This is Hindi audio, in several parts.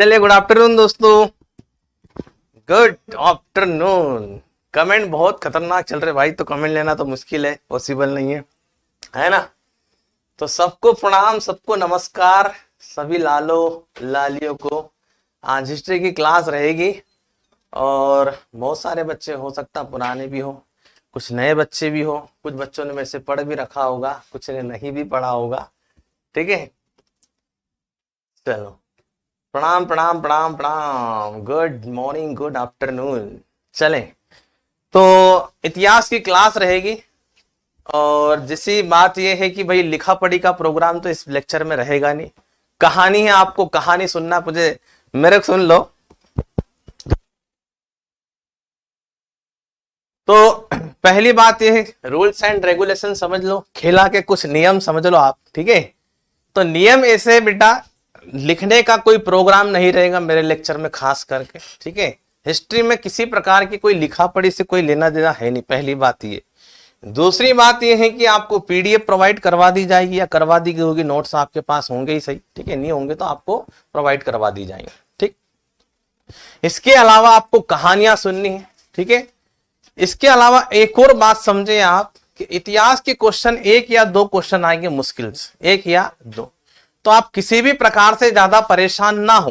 चलिए, गुड आफ्टरनून दोस्तों, गुड आफ्टरनून। कमेंट बहुत खतरनाक चल रहे भाई, तो कमेंट लेना तो मुश्किल है, पॉसिबल नहीं है ना। तो सबको प्रणाम, सबको नमस्कार, सभी लालो लालियों को। आज हिस्ट्री की क्लास रहेगी और बहुत सारे बच्चे, हो सकता पुराने भी हो, कुछ नए बच्चे भी हो, कुछ बच्चों ने वैसे पढ़ भी रखा होगा, कुछ ने नहीं भी पढ़ा होगा। ठीक है, चलो, प्रणाम प्रणाम प्रणाम प्रणाम, गुड मॉर्निंग, गुड आफ्टरनून। चलें, तो इतिहास की क्लास रहेगी और जिसी बात यह है कि भाई लिखा पढ़ी का प्रोग्राम तो इस लेक्चर में रहेगा नहीं। कहानी है, आपको कहानी सुनना, मुझे मेरे को सुन लो। तो पहली बात यह है, रूल्स एंड रेगुलेशन समझ लो, खेला के कुछ नियम समझ लो आप। ठीक है, तो नियम ऐसे बेटा, लिखने का कोई प्रोग्राम नहीं रहेगा मेरे लेक्चर में खास करके। ठीक है, हिस्ट्री में किसी प्रकार की कोई लिखा पढ़ी से कोई लेना देना है नहीं, पहली बात ये। दूसरी बात ये है कि आपको पीडीएफ प्रोवाइड करवा दी जाएगी या करवा दी गई होगी, नोट्स आपके पास होंगे ही सही। ठीक है, नहीं होंगे तो आपको प्रोवाइड करवा दी जाएंगे। ठीक, इसके अलावा आपको कहानियां सुननी है। ठीक है, इसके अलावा एक और बात समझे आप कि इतिहास के क्वेश्चन एक या दो क्वेश्चन आएंगे मुश्किल से, एक या दो। तो आप किसी भी प्रकार से ज्यादा परेशान ना हो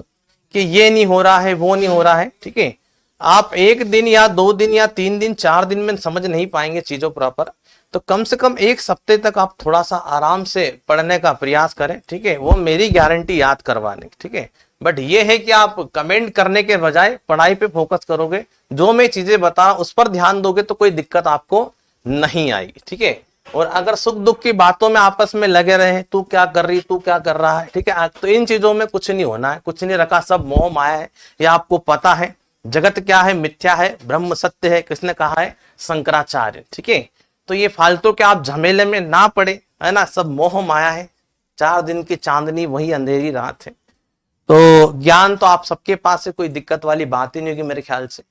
कि ये नहीं हो रहा है, वो नहीं हो रहा है। ठीक है, आप एक दिन या 2 दिन या 3 दिन 4 दिन में समझ नहीं पाएंगे चीजों प्रॉपर, तो कम से कम 1 हफ्ते तक आप थोड़ा सा आराम से पढ़ने का प्रयास करें। ठीक है, वो मेरी गारंटी याद करवाने की। ठीक है, बट ये है कि आप कमेंट करने के बजाय पढ़ाई पे फोकस करोगे, जो मैं चीजें बता उस पर ध्यान दोगे तो कोई दिक्कत आपको नहीं आएगी। ठीक है, और अगर सुख दुख की बातों में आपस में लगे रहे, तू क्या कर रही, तू क्या कर रहा है, ठीक है, तो इन चीजों में कुछ नहीं होना है, कुछ नहीं रखा, सब मोह माया है। ये आपको पता है, जगत क्या है, मिथ्या है, ब्रह्म सत्य है, किसने कहा है, शंकराचार्य। ठीक है, तो ये फालतू के आप झमेले में ना पड़े, है ना, सब मोह माया है, 4 दिन की चांदनी वही अंधेरी रात है। तो ज्ञान तो आप सबके पास है, कोई दिक्कत वाली बात ही नहीं होगी मेरे ख्याल से।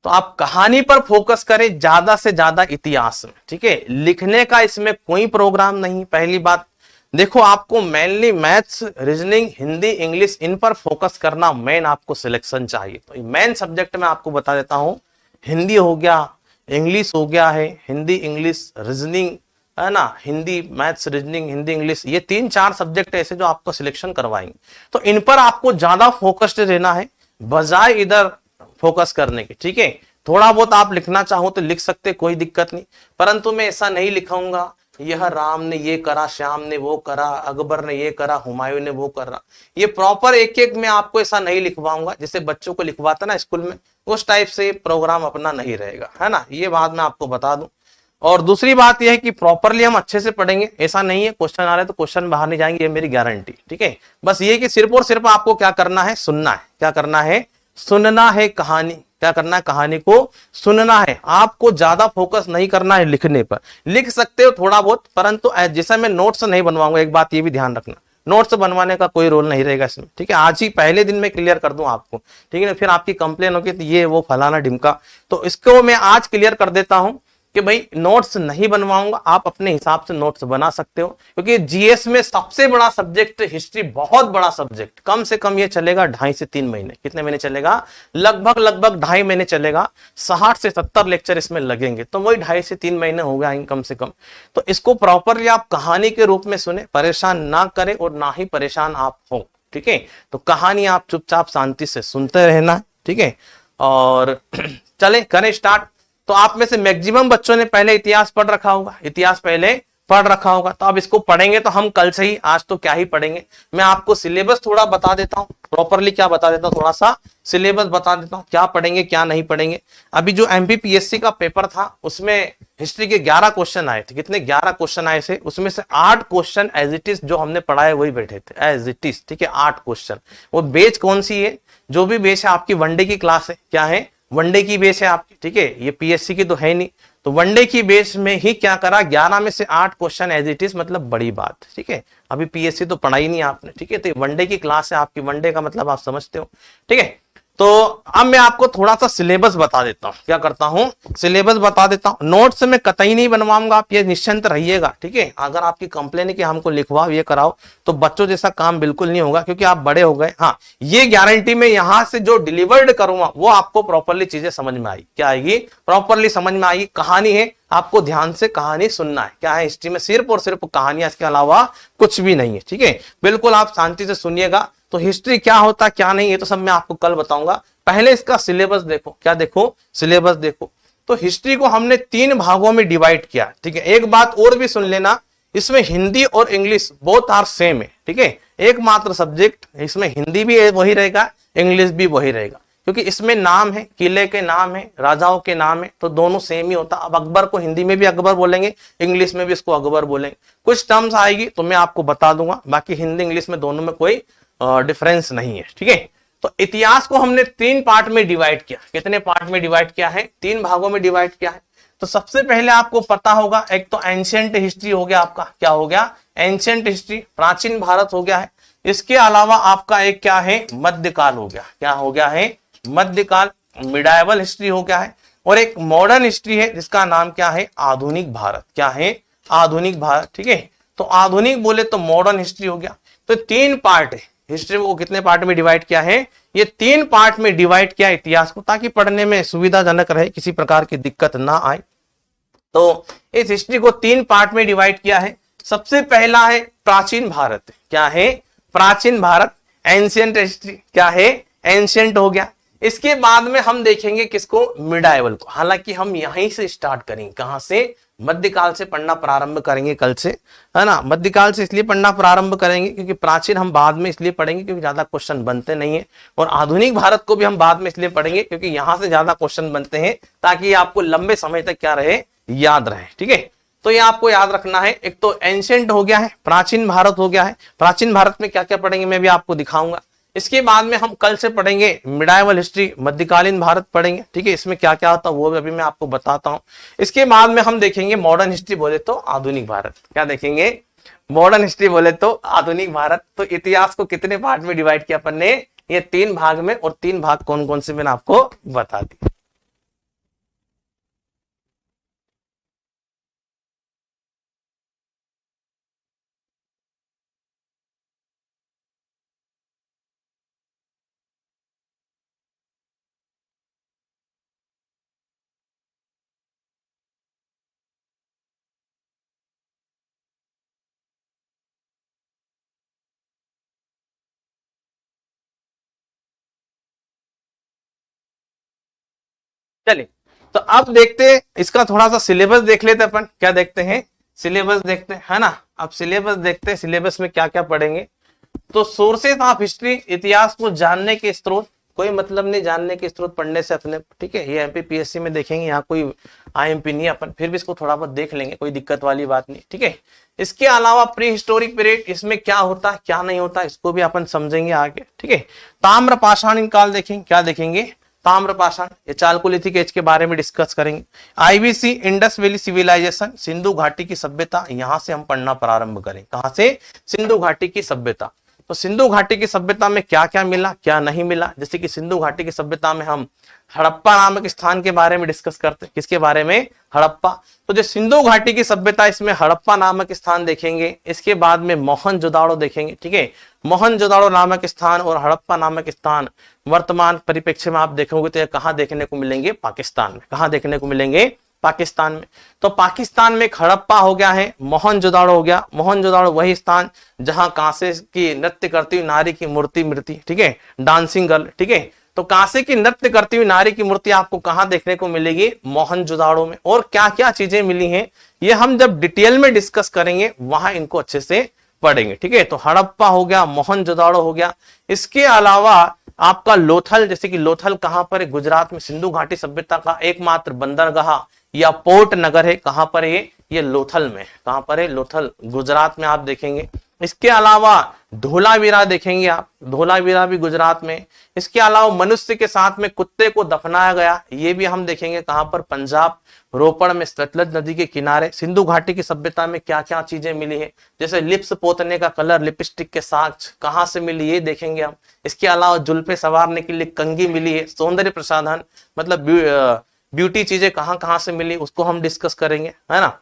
तो आप कहानी पर फोकस करें ज्यादा से ज्यादा इतिहास में। ठीक है, लिखने का इसमें कोई प्रोग्राम नहीं। पहली बात देखो, आपको mainly maths, reasoning, Hindi, English, इन पर फोकस करना मेन आपको सिलेक्शन चाहिए। तो मेन सब्जेक्ट में आपको बता देता हूं, हिंदी हो गया, इंग्लिश हो गया है, हिंदी इंग्लिश रीजनिंग, है ना, Hindi maths reasoning Hindi English, ये 3-4 सब्जेक्ट ऐसे जो आपको सिलेक्शन करवाएंगे। तो इन पर आपको ज्यादा फोकस्ड रहना है बजाय इधर फोकस करने के। ठीक है, थोड़ा बहुत आप लिखना चाहो तो लिख सकते, कोई दिक्कत नहीं, परंतु मैं ऐसा नहीं लिखाऊंगा यह राम ने ये करा, श्याम ने वो करा, अकबर ने ये करा, हुमायूं ने वो करा। ये प्रॉपर एक एक में आपको ऐसा नहीं लिखवाऊंगा जैसे बच्चों को लिखवाता ना स्कूल में, उस टाइप से प्रोग्राम अपना नहीं रहेगा, है ना, ये बात मैं आपको बता दूं। और दूसरी बात यह है कि प्रॉपरली हम अच्छे से पढ़ेंगे, ऐसा नहीं है क्वेश्चन आ रहे तो क्वेश्चन बाहर नहीं जाएंगे, ये मेरी गारंटी। ठीक है, बस ये कि सिर्फ और सिर्फ आपको क्या करना है, सुनना है। क्या करना है, सुनना है कहानी। क्या करना है, कहानी को सुनना है। आपको ज्यादा फोकस नहीं करना है लिखने पर, लिख सकते हो थोड़ा बहुत, परंतु जैसा मैं नोट्स नहीं बनवाऊंगा, एक बात ये भी ध्यान रखना, नोट्स बनवाने का कोई रोल नहीं रहेगा इसमें। ठीक है, आज ही पहले दिन में क्लियर कर दूं आपको। ठीक है ना, फिर आपकी कंप्लेन होगी तो ये वो फलाना ढिमका, तो इसको मैं आज क्लियर कर देता हूं कि भाई नोट्स नहीं बनवाऊंगा, आप अपने हिसाब से नोट्स बना सकते हो, क्योंकि जीएस में सबसे बड़ा सब्जेक्ट हिस्ट्री, बहुत बड़ा सब्जेक्ट, कम से कम ये चलेगा 2.5 से 3 महीने। कितने महीने चलेगा, लगभग 2.5 महीने चलेगा, 60 से 70 लेक्चर इसमें लगेंगे, तो वही 2.5 से 3 महीने हो गए कम से कम। तो इसको प्रॉपरली आप कहानी के रूप में सुने, परेशान ना करें और ना ही परेशान आप हो। ठीक है, तो कहानी आप चुपचाप शांति से सुनते रहना। ठीक है, और चले करें स्टार्ट। तो आप में से मैक्सिमम बच्चों ने पहले इतिहास पढ़ रखा होगा, इतिहास पहले पढ़ रखा होगा, तो अब इसको पढ़ेंगे तो हम कल से ही, आज तो क्या ही पढ़ेंगे। मैं आपको सिलेबस थोड़ा बता देता हूँ, प्रॉपरली क्या बता देता हूँ, थोड़ा सा सिलेबस बता देता हूँ, क्या पढ़ेंगे क्या नहीं पढ़ेंगे। अभी जो एमपीपीएससी का पेपर था उसमें हिस्ट्री के 11 क्वेश्चन आए थे। कितने, 11 क्वेश्चन आए थे, उसमें से 8 क्वेश्चन एज इट इज जो हमने पढ़ाए वही बैठे थे एज इट इज। ठीक है, 8 क्वेश्चन। वो बेच कौन सी है, जो भी बेच है आपकी वनडे की क्लास है, क्या है, वनडे की बेस है आपकी। ठीक है, ये पीएससी की तो है नहीं, तो वनडे की बेस में ही क्या करा, 11 में से 8 क्वेश्चन एज इट इज, मतलब बड़ी बात। ठीक है, अभी पीएससी तो पढ़ाई नहीं आपने। ठीक है, तो वनडे की क्लास है आपकी, वनडे का मतलब आप समझते हो। ठीक है, तो अब मैं आपको थोड़ा सा सिलेबस बता देता हूं, क्या करता हूं, सिलेबस बता देता हूं। नोट्स में कतई नहीं बनवाऊंगा, आप ये निश्चिंत रहिएगा, ठीक है। अगर आपकी कंप्लेन है कि हमको लिखवाओ ये कराओ, तो बच्चों जैसा काम बिल्कुल नहीं होगा, क्योंकि आप बड़े हो गए। हाँ, ये गारंटी में यहां से जो डिलीवर्ड करूंगा वो आपको प्रॉपरली चीजें समझ में आएगी। क्या आएगी? प्रॉपरली समझ में आएगी। कहानी है, आपको ध्यान से कहानी सुनना है। क्या है हिस्ट्री में? सिर्फ और सिर्फ कहानियां, इसके अलावा कुछ भी नहीं है, ठीक है। बिल्कुल आप शांति से सुनिएगा। तो हिस्ट्री क्या होता क्या नहीं, ये तो सब मैं आपको कल बताऊंगा। पहले इसका सिलेबस देखो। क्या देखो? सिलेबस देखो। तो हिस्ट्री को हमने 3 भागों में डिवाइड किया, ठीक है। एक बात और भी सुन लेना, इसमें हिंदी और इंग्लिश बोथ आर सेम है, ठीक है। एकमात्र सब्जेक्ट इसमें हिंदी भी वही रहेगा, इंग्लिश भी वही रहेगा, क्योंकि इसमें नाम है, किले के नाम है, राजाओं के नाम है, तो दोनों सेम ही होता। अब अकबर को हिंदी में भी अकबर बोलेंगे, इंग्लिश में भी इसको अकबर बोलेंगे। कुछ टर्म्स आएगी तो मैं आपको बता दूंगा, बाकी हिंदी इंग्लिश में दोनों में कोई डिफरेंस नहीं है, ठीक है। तो इतिहास को हमने 3 पार्ट में डिवाइड किया। कितने पार्ट में डिवाइड किया है? 3 भागों में डिवाइड किया है। तो सबसे पहले आपको पता होगा, एक तो एंशिएंट हिस्ट्री हो गया आपका। क्या हो गया? एंशिएंट हिस्ट्री, प्राचीन भारत हो गया है। इसके अलावा आपका एक क्या है? मध्यकाल हो गया। क्या हो गया है? मध्यकाल, मिडाइवल हिस्ट्री हो गया है। और एक मॉडर्न हिस्ट्री है जिसका नाम क्या है? आधुनिक भारत। क्या है? आधुनिक भारत, ठीक है। तो आधुनिक बोले तो मॉडर्न हिस्ट्री हो गया। तो 3 पार्ट है हिस्ट्री को। कितने पार्ट में डिवाइड किया है? ये 3 पार्ट में डिवाइड किया इतिहास को, ताकि पढ़ने में सुविधाजनक रहे, किसी प्रकार की दिक्कत ना आए। तो इस हिस्ट्री को 3 पार्ट में डिवाइड किया है। सबसे पहला है प्राचीन भारत। क्या है? प्राचीन भारत, एंशिएंट हिस्ट्री। क्या है? एंशिएंट हो गया। इसके बाद में हम देखेंगे किसको? मिडाइवल को। हालांकि हम यहीं से स्टार्ट करेंगे। कहां से? मध्यकाल से पढ़ना प्रारंभ करेंगे कल से, है ना। मध्यकाल से इसलिए पढ़ना प्रारंभ करेंगे क्योंकि प्राचीन हम बाद में इसलिए पढ़ेंगे क्योंकि ज्यादा क्वेश्चन बनते नहीं है। और आधुनिक भारत को भी हम बाद में इसलिए पढ़ेंगे क्योंकि यहां से ज्यादा क्वेश्चन बनते हैं, ताकि आपको लंबे समय तक क्या रहे? याद रहे, ठीक है। तो ये आपको याद रखना है। एक तो एंशिएंट हो गया है, प्राचीन भारत हो गया है। प्राचीन भारत में क्या क्या पढ़ेंगे मैं भी आपको दिखाऊंगा। इसके बाद में हम कल से पढ़ेंगे मिडाइवल हिस्ट्री, मध्यकालीन भारत पढ़ेंगे, ठीक है। इसमें क्या क्या होता है वो भी अभी मैं आपको बताता हूं। इसके बाद में हम देखेंगे मॉडर्न हिस्ट्री बोले तो आधुनिक भारत। क्या देखेंगे? मॉडर्न हिस्ट्री बोले तो आधुनिक भारत। तो इतिहास को कितने पार्ट में डिवाइड किया अपन ने? ये 3 भाग में। और 3 भाग कौन कौन से मैंने आपको बता दी। चलिए, तो अब देखते हैं इसका थोड़ा सा सिलेबस देख लेते अपन। क्या देखते हैं? सिलेबस देखते हैं, है ना। अब सिलेबस देखते हैं, सिलेबस में क्या क्या पढ़ेंगे। तो सोर्सेस ऑफ हिस्ट्री, इतिहास को जानने के स्रोत। कोई मतलब नहीं जानने के स्रोत पढ़ने से अपने, ठीक है। ये एमपीपीएससी में देखेंगे, यहाँ कोई आईएमपी नहीं, अपन फिर भी इसको थोड़ा बहुत देख लेंगे, कोई दिक्कत वाली बात नहीं, ठीक है। इसके अलावा प्री हिस्टोरिक पीरियड, इसमें क्या होता है क्या नहीं होता, इसको भी अपन समझेंगे आगे, ठीक है। ताम्र पाषाण काल देखेंगे। क्या देखेंगे? ताम्र पाषाण, ये चालकोलिथिक एज के बारे में डिस्कस करेंगे। IVC, Indus Valley Civilization, Sindhu घाटी की सभ्यता, यहां से हम पढ़ना प्रारंभ करें। कहां से? सिंधु घाटी की सभ्यता। तो सिंधु घाटी की सभ्यता में क्या क्या मिला क्या नहीं मिला, जैसे कि सिंधु घाटी की सभ्यता में हम हड़प्पा नामक स्थान के बारे में डिस्कस करते हैं। किसके बारे में? हड़प्पा। तो जो सिंधु घाटी की सभ्यता, इसमें हड़प्पा नामक स्थान देखेंगे। इसके बाद में मोहनजोदाड़ो देखेंगे, ठीक है। मोहनजोदाड़ो नामक स्थान और हड़प्पा नामक स्थान वर्तमान परिप्रेक्ष्य में आप देखोगे तो कहां देखने को मिलेंगे? पाकिस्तान में। कहां देखने को मिलेंगे? पाकिस्तान में। तो पाकिस्तान में हड़प्पा हो गया है, मोहनजोदाड़ो हो गया। मोहनजोदाड़ो वही स्थान जहां कांसे की नृत्य करती हुई नारी की मूर्ति मिलती, ठीक है, डांसिंग गर्ल, ठीक है। तो कांसे की नृत्य करती हुई नारी की मूर्ति आपको कहां देखने को मिलेगी? मोहनजोदाड़ो में। और क्या क्या चीजें मिली हैं ये हम जब डिटेल में डिस्कस करेंगे वहां इनको अच्छे से पढ़ेंगे, ठीक है। तो हड़प्पा हो गया, मोहनजोदाड़ो हो गया। इसके अलावा आपका लोथल, जैसे कि लोथल कहां पर है? गुजरात में। सिंधु घाटी सभ्यता का एकमात्र बंदरगाह या पोर्ट नगर है, कहां पर है ये लोथल में। कहां पर है? लोथल, गुजरात में आप देखेंगे। इसके अलावा धोलावीरा देखेंगे आप, धोलावीरा भी गुजरात में। इसके अलावा मनुष्य के साथ में कुत्ते को दफनाया गया, ये भी हम देखेंगे कहां पर, पंजाब, रोपड़ में सतलज नदी के किनारे। सिंधु घाटी की सभ्यता में क्या क्या चीजें मिली है, जैसे लिप्स पोतने का कलर, लिपस्टिक के साथ कहां से मिली ये देखेंगे हम। इसके अलावा जुल्फे संवारने के लिए कंघी मिली है, सौंदर्य प्रसाधन मतलब ब्यूटी चीजें कहां कहां से मिली उसको हम डिस्कस करेंगे, है ना।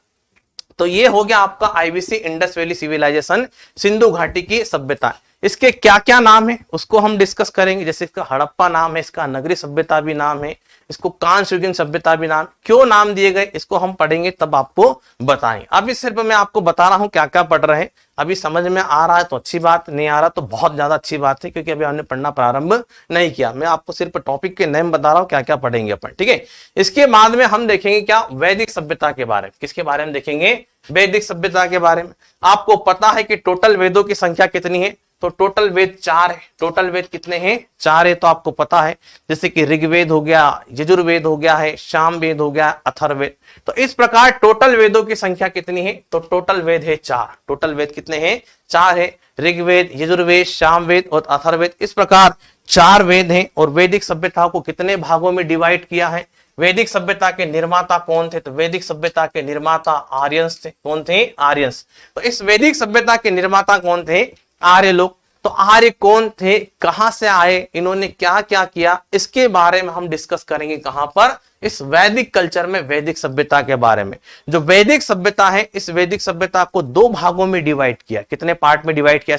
तो ये हो गया आपका IVC Indus Valley Civilization, Sindhu घाटी की सभ्यता। इसके क्या क्या नाम है उसको हम डिस्कस करेंगे, जैसे इसका हड़प्पा नाम है, इसका नगरी सभ्यता भी नाम है, इसको कांस्य युगीन सभ्यता भी नाम। क्यों नाम दिए गए इसको हम पढ़ेंगे तब आपको बताएंगे। अभी सिर्फ मैं आपको बता रहा हूं क्या क्या पढ़ रहे हैं, अभी समझ में आ रहा है तो अच्छी बात, नहीं आ रहा तो बहुत ज्यादा अच्छी बात है, क्योंकि अभी हमने पढ़ना प्रारंभ नहीं किया। मैं आपको सिर्फ टॉपिक के नेम बता रहा हूं क्या क्या पढ़ेंगे अपन, ठीक है। इसके बाद में हम देखेंगे क्या, वैदिक सभ्यता के बारे में। किसके बारे में देखेंगे, वैदिक सभ्यता के बारे में। आपको पता है कि टोटल वेदों की संख्या कितनी है, तो टोटल वेद 4 है। टोटल वेद कितने हैं, 4 है, तो आपको पता है, जैसे कि ऋग्वेद हो गया, यजुर्वेद हो गया है, सामवेद हो गया, अथर्ववेद। तो इस प्रकार टोटल वेदों की संख्या कितनी है, तो टोटल वेद है 4। टोटल वेद कितने हैं, 4 है, ऋग्वेद, यजुर्वेद, सामवेद और अथर्ववेद, इस प्रकार 4 वेद हैं। और वैदिक सभ्यता को कितने भागों में डिवाइड किया है। वैदिक सभ्यता के निर्माता कौन थे, तो वैदिक सभ्यता के निर्माता आर्यंस थे। कौन थे, आर्यंस। तो इस वैदिक सभ्यता के निर्माता कौन थे, आर्य लोग। तो आर्य कौन थे, कहां से आए, इन्होंने क्या क्या किया, इसके बारे में हम डिस्कस करेंगे। कहां पर, इस वैदिक कल्चर में, वैदिक सभ्यता के बारे में। जो वैदिक सभ्यता है, इस वैदिक सभ्यता को 2 भागों में डिवाइड किया। कितने पार्ट में डिवाइड किया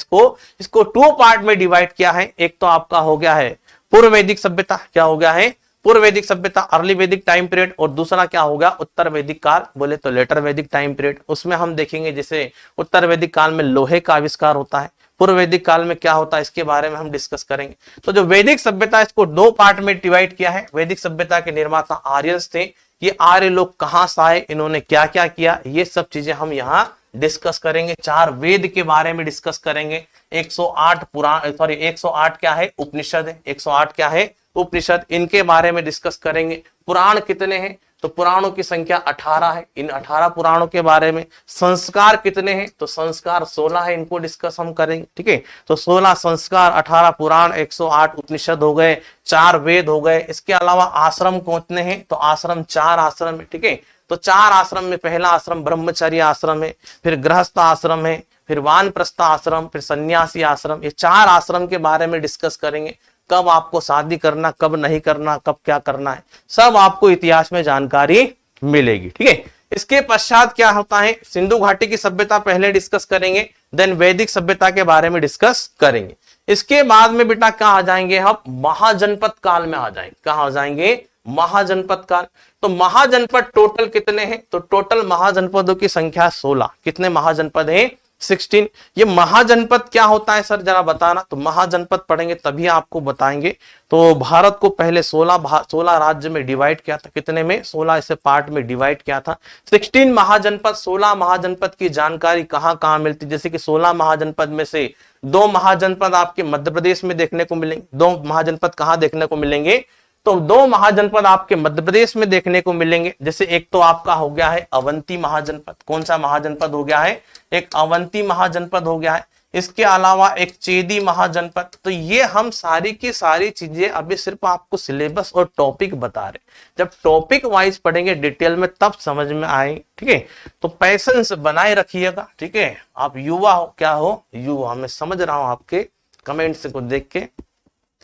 इसको 2 पार्ट में डिवाइड किया है। एक तो आपका हो गया है पूर्व वैदिक सभ्यता, क्या हो गया है, पूर्व वैदिक सभ्यता, अर्ली वैदिक टाइम पीरियड। और दूसरा क्या होगा, उत्तर वैदिक काल, बोले तो लेटर वैदिक टाइम पीरियड। उसमें हम देखेंगे जैसे उत्तर वैदिक काल में लोहे का आविष्कार होता है, पूर्व वैदिक काल में क्या होता है, इसके बारे में हम डिस्कस करेंगे। तो जो वैदिक सभ्यता, इसको 2 पार्ट में डिवाइड किया है। वैदिक सभ्यता के निर्माता आर्यंस थे। ये आर्य लोग कहां से आए, इन्होंने क्या क्या किया, ये सब चीजें हम यहाँ डिस्कस करेंगे। 4 वेद के बारे में डिस्कस करेंगे। 108 पुराण, सॉरी 108 क्या है, उपनिषद है। 108 क्या है, उपनिषद, इनके बारे में डिस्कस करेंगे। पुराण कितने हैं, तो पुराणों की संख्या 18 है। इन 18 पुराणों के बारे में। संस्कार कितने हैं, तो संस्कार 16 है, इनको डिस्कस हम करेंगे, ठीक है। तो 16 संस्कार, 18 पुराण, 108 उपनिषद हो गए, 4 वेद हो गए। इसके अलावा आश्रम कितने हैं, तो आश्रम 4 आश्रम है, ठीक है। तो 4 आश्रम में पहला आश्रम ब्रह्मचर्य आश्रम है, फिर गृहस्थ आश्रम है, फिर वानप्रस्थ आश्रम, फिर सन्यासी आश्रम। ये 4 आश्रम के बारे में डिस्कस करेंगे। कब आपको शादी करना, कब नहीं करना, कब क्या करना है, सब आपको इतिहास में जानकारी मिलेगी, ठीक है। इसके पश्चात क्या होता है, सिंधु घाटी की सभ्यता पहले डिस्कस करेंगे, देन वैदिक सभ्यता के बारे में डिस्कस करेंगे। इसके बाद में बेटा क्या आ जाएंगे हम, महाजनपद काल में आ जाएंगे। कहां आ जाएंगे, महाजनपद काल। तो महाजनपद टोटल कितने हैं, तो टोटल महाजनपदों की संख्या 16। कितने महाजनपद हैं, 16। ये महाजनपद क्या होता है सर, जरा बताना। तो महाजनपद पढ़ेंगे तभी आपको बताएंगे। तो भारत को पहले 16 राज्य में डिवाइड किया था। कितने में, 16 ऐसे पार्ट में डिवाइड किया था। 16 महाजनपद, 16 महाजनपद की जानकारी कहां कहां मिलती, जैसे कि 16 महाजनपद में से 2 महाजनपद आपके मध्य प्रदेश में देखने को मिलेंगे। 2 महाजनपद कहां देखने को मिलेंगे, तो 2 महाजनपद आपके मध्य प्रदेश में देखने को मिलेंगे। जैसे एक तो आपका हो गया है अवंती महाजनपद। कौन सा महाजनपद हो गया है, एक अवंती महाजनपद हो गया है। इसके अलावा एक चेदी महाजनपद। तो ये हम सारी की सारी चीजें अभी सिर्फ आपको सिलेबस और टॉपिक बता रहे, जब टॉपिक वाइज पढ़ेंगे डिटेल में तब समझ में आए, ठीक है। तो पैसेंस बनाए रखिएगा, ठीक है। आप युवा हो, क्या हो, युवा। मैं समझ रहा हूं आपके कमेंट्स को देख के,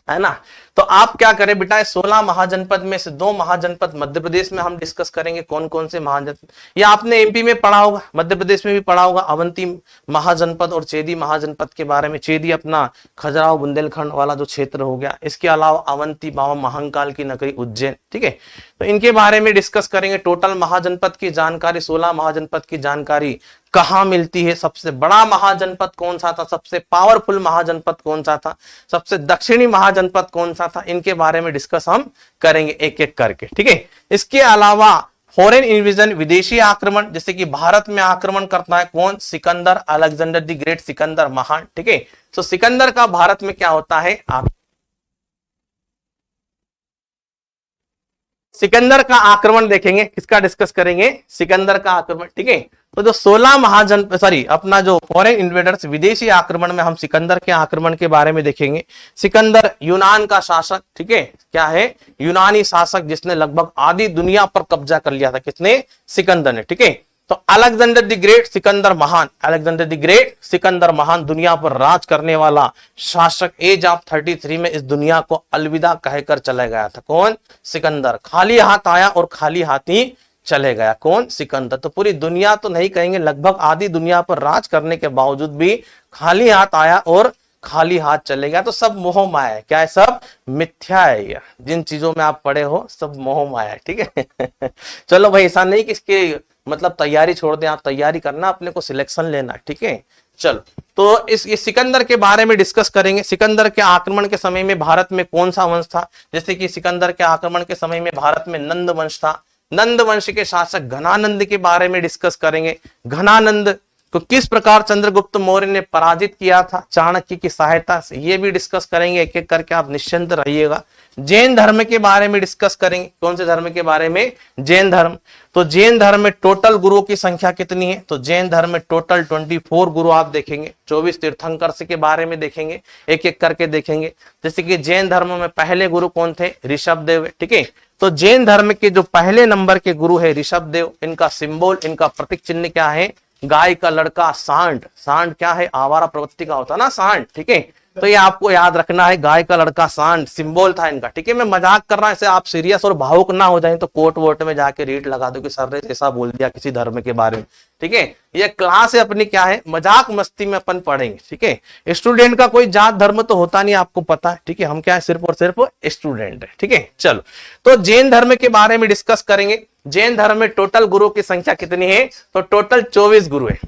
है ना। तो आप क्या करें बेटा, 16 महाजनपद में से 2 महाजनपद मध्य प्रदेश में हम डिस्कस करेंगे। कौन कौन से महाजनपद, या आपने एमपी में पढ़ा होगा, मध्य प्रदेश में भी पढ़ा होगा, अवंती महाजनपद और चेदी महाजनपद के बारे में। चेदी अपना खजुराहो बुंदेलखंड वाला जो क्षेत्र हो गया। इसके अलावा अवंती बाबा महाकाल की नगरी उज्जैन, ठीक है। तो इनके बारे में डिस्कस करेंगे। टोटल महाजनपद की जानकारी, 16 महाजनपद की जानकारी कहां मिलती है, सबसे बड़ा महाजनपद कौन सा था, सबसे पावरफुल महाजनपद कौन सा था, सबसे दक्षिणी महाजनपद कौन सा था, इनके बारे में डिस्कस हम करेंगे एक एक करके, ठीक है। इसके अलावा फॉरेन इन्वेजन, विदेशी आक्रमण, जैसे कि भारत में आक्रमण करता है कौन, Sikandar, Alexander the great, Sikandar महान, ठीक है। तो सिकंदर का भारत में क्या होता है, सिकंदर का आक्रमण देखेंगे, किसका डिस्कस करेंगे, सिकंदर का आक्रमण, ठीक है। तो जो 16 महाजन सॉरी अपना जो फॉरेन इन्वेडर्स विदेशी आक्रमण में हम सिकंदर के आक्रमण के बारे में देखेंगे। सिकंदर यूनान का शासक, ठीक है, क्या है, यूनानी शासक जिसने लगभग आधी दुनिया पर कब्जा कर लिया था, किसने, सिकंदर ने, ठीक है। तो अलेक्जेंडर द ग्रेट, सिकंदर महान, अलेक्जेंडर द ग्रेट सिकंदर महान दुनिया पर राज करने वाला शासक एज ऑफ 33 में इस दुनिया को अलविदा कहकर चला गया था। कौन, सिकंदर। खाली हाथ आया और खाली हाथ ही चले गया, कौन, सिकंदर। तो पूरी दुनिया तो नहीं कहेंगे, लगभग आधी दुनिया पर राज करने के बावजूद भी खाली हाथ आया और खाली हाथ चले गया। तो सब मोह माया है, क्या है, सब मिथ्या है। ये जिन चीजों में आप पढ़े हो सब मोह माया है, ठीक है। चलो भाई, ऐसा नहीं कि इसके मतलब तैयारी छोड़ दें, आप तैयारी करना, अपने को सिलेक्शन लेना, ठीक है। चलो, तो इस सिकंदर के बारे में डिस्कस करेंगे। सिकंदर के आक्रमण के समय में भारत में कौन सा वंश था, जैसे कि सिकंदर के आक्रमण के समय में भारत में नंद वंश था। नंद वंश के शासक घनानंद के बारे में डिस्कस करेंगे। घनानंद को किस प्रकार चंद्रगुप्त मौर्य ने पराजित किया था चाणक्य की सहायता से, ये भी डिस्कस करेंगे, एक एक करके आप निश्चिंत रहिएगा। जैन धर्म के बारे में डिस्कस करेंगे। कौन से धर्म के बारे में, जैन धर्म। तो जैन धर्म में टोटल गुरुओं की संख्या कितनी है, तो जैन धर्म में टोटल 24 गुरु आप देखेंगे। 24 तीर्थंकर के बारे में देखेंगे, एक एक करके देखेंगे। जैसे कि जैन धर्म में पहले गुरु कौन थे, ऋषभदेव, ठीक है। तो जैन धर्म के जो पहले नंबर के गुरु है ऋषभदेव, इनका सिंबल, इनका प्रतीक चिन्ह क्या है, गाय का लड़का सांड। सांड क्या है, आवारा प्रवृत्ति का होता ना सांड, ठीक है। तो ये आपको याद रखना है, गाय का लड़का सांड सिंबल था इनका, ठीक है। मैं मजाक कर रहा हूं, ऐसे आप सीरियस और भावुक ना हो जाए तो कोर्ट वोट में जाके रीट लगा दो कि सर ने ऐसा बोल दिया किसी धर्म के बारे में, ठीक है। ये क्लास है अपनी, क्या है, मजाक मस्ती में अपन पढ़ेंगे, ठीक है। स्टूडेंट का कोई जात धर्म तो होता नहीं, आपको पता है, ठीक है। हम क्या है, सिर्फ और सिर्फ स्टूडेंट है, ठीक है। चलो, तो जैन धर्म के बारे में डिस्कस करेंगे। जैन धर्म में टोटल गुरु की संख्या कितनी है, तो टोटल 24 गुरु है।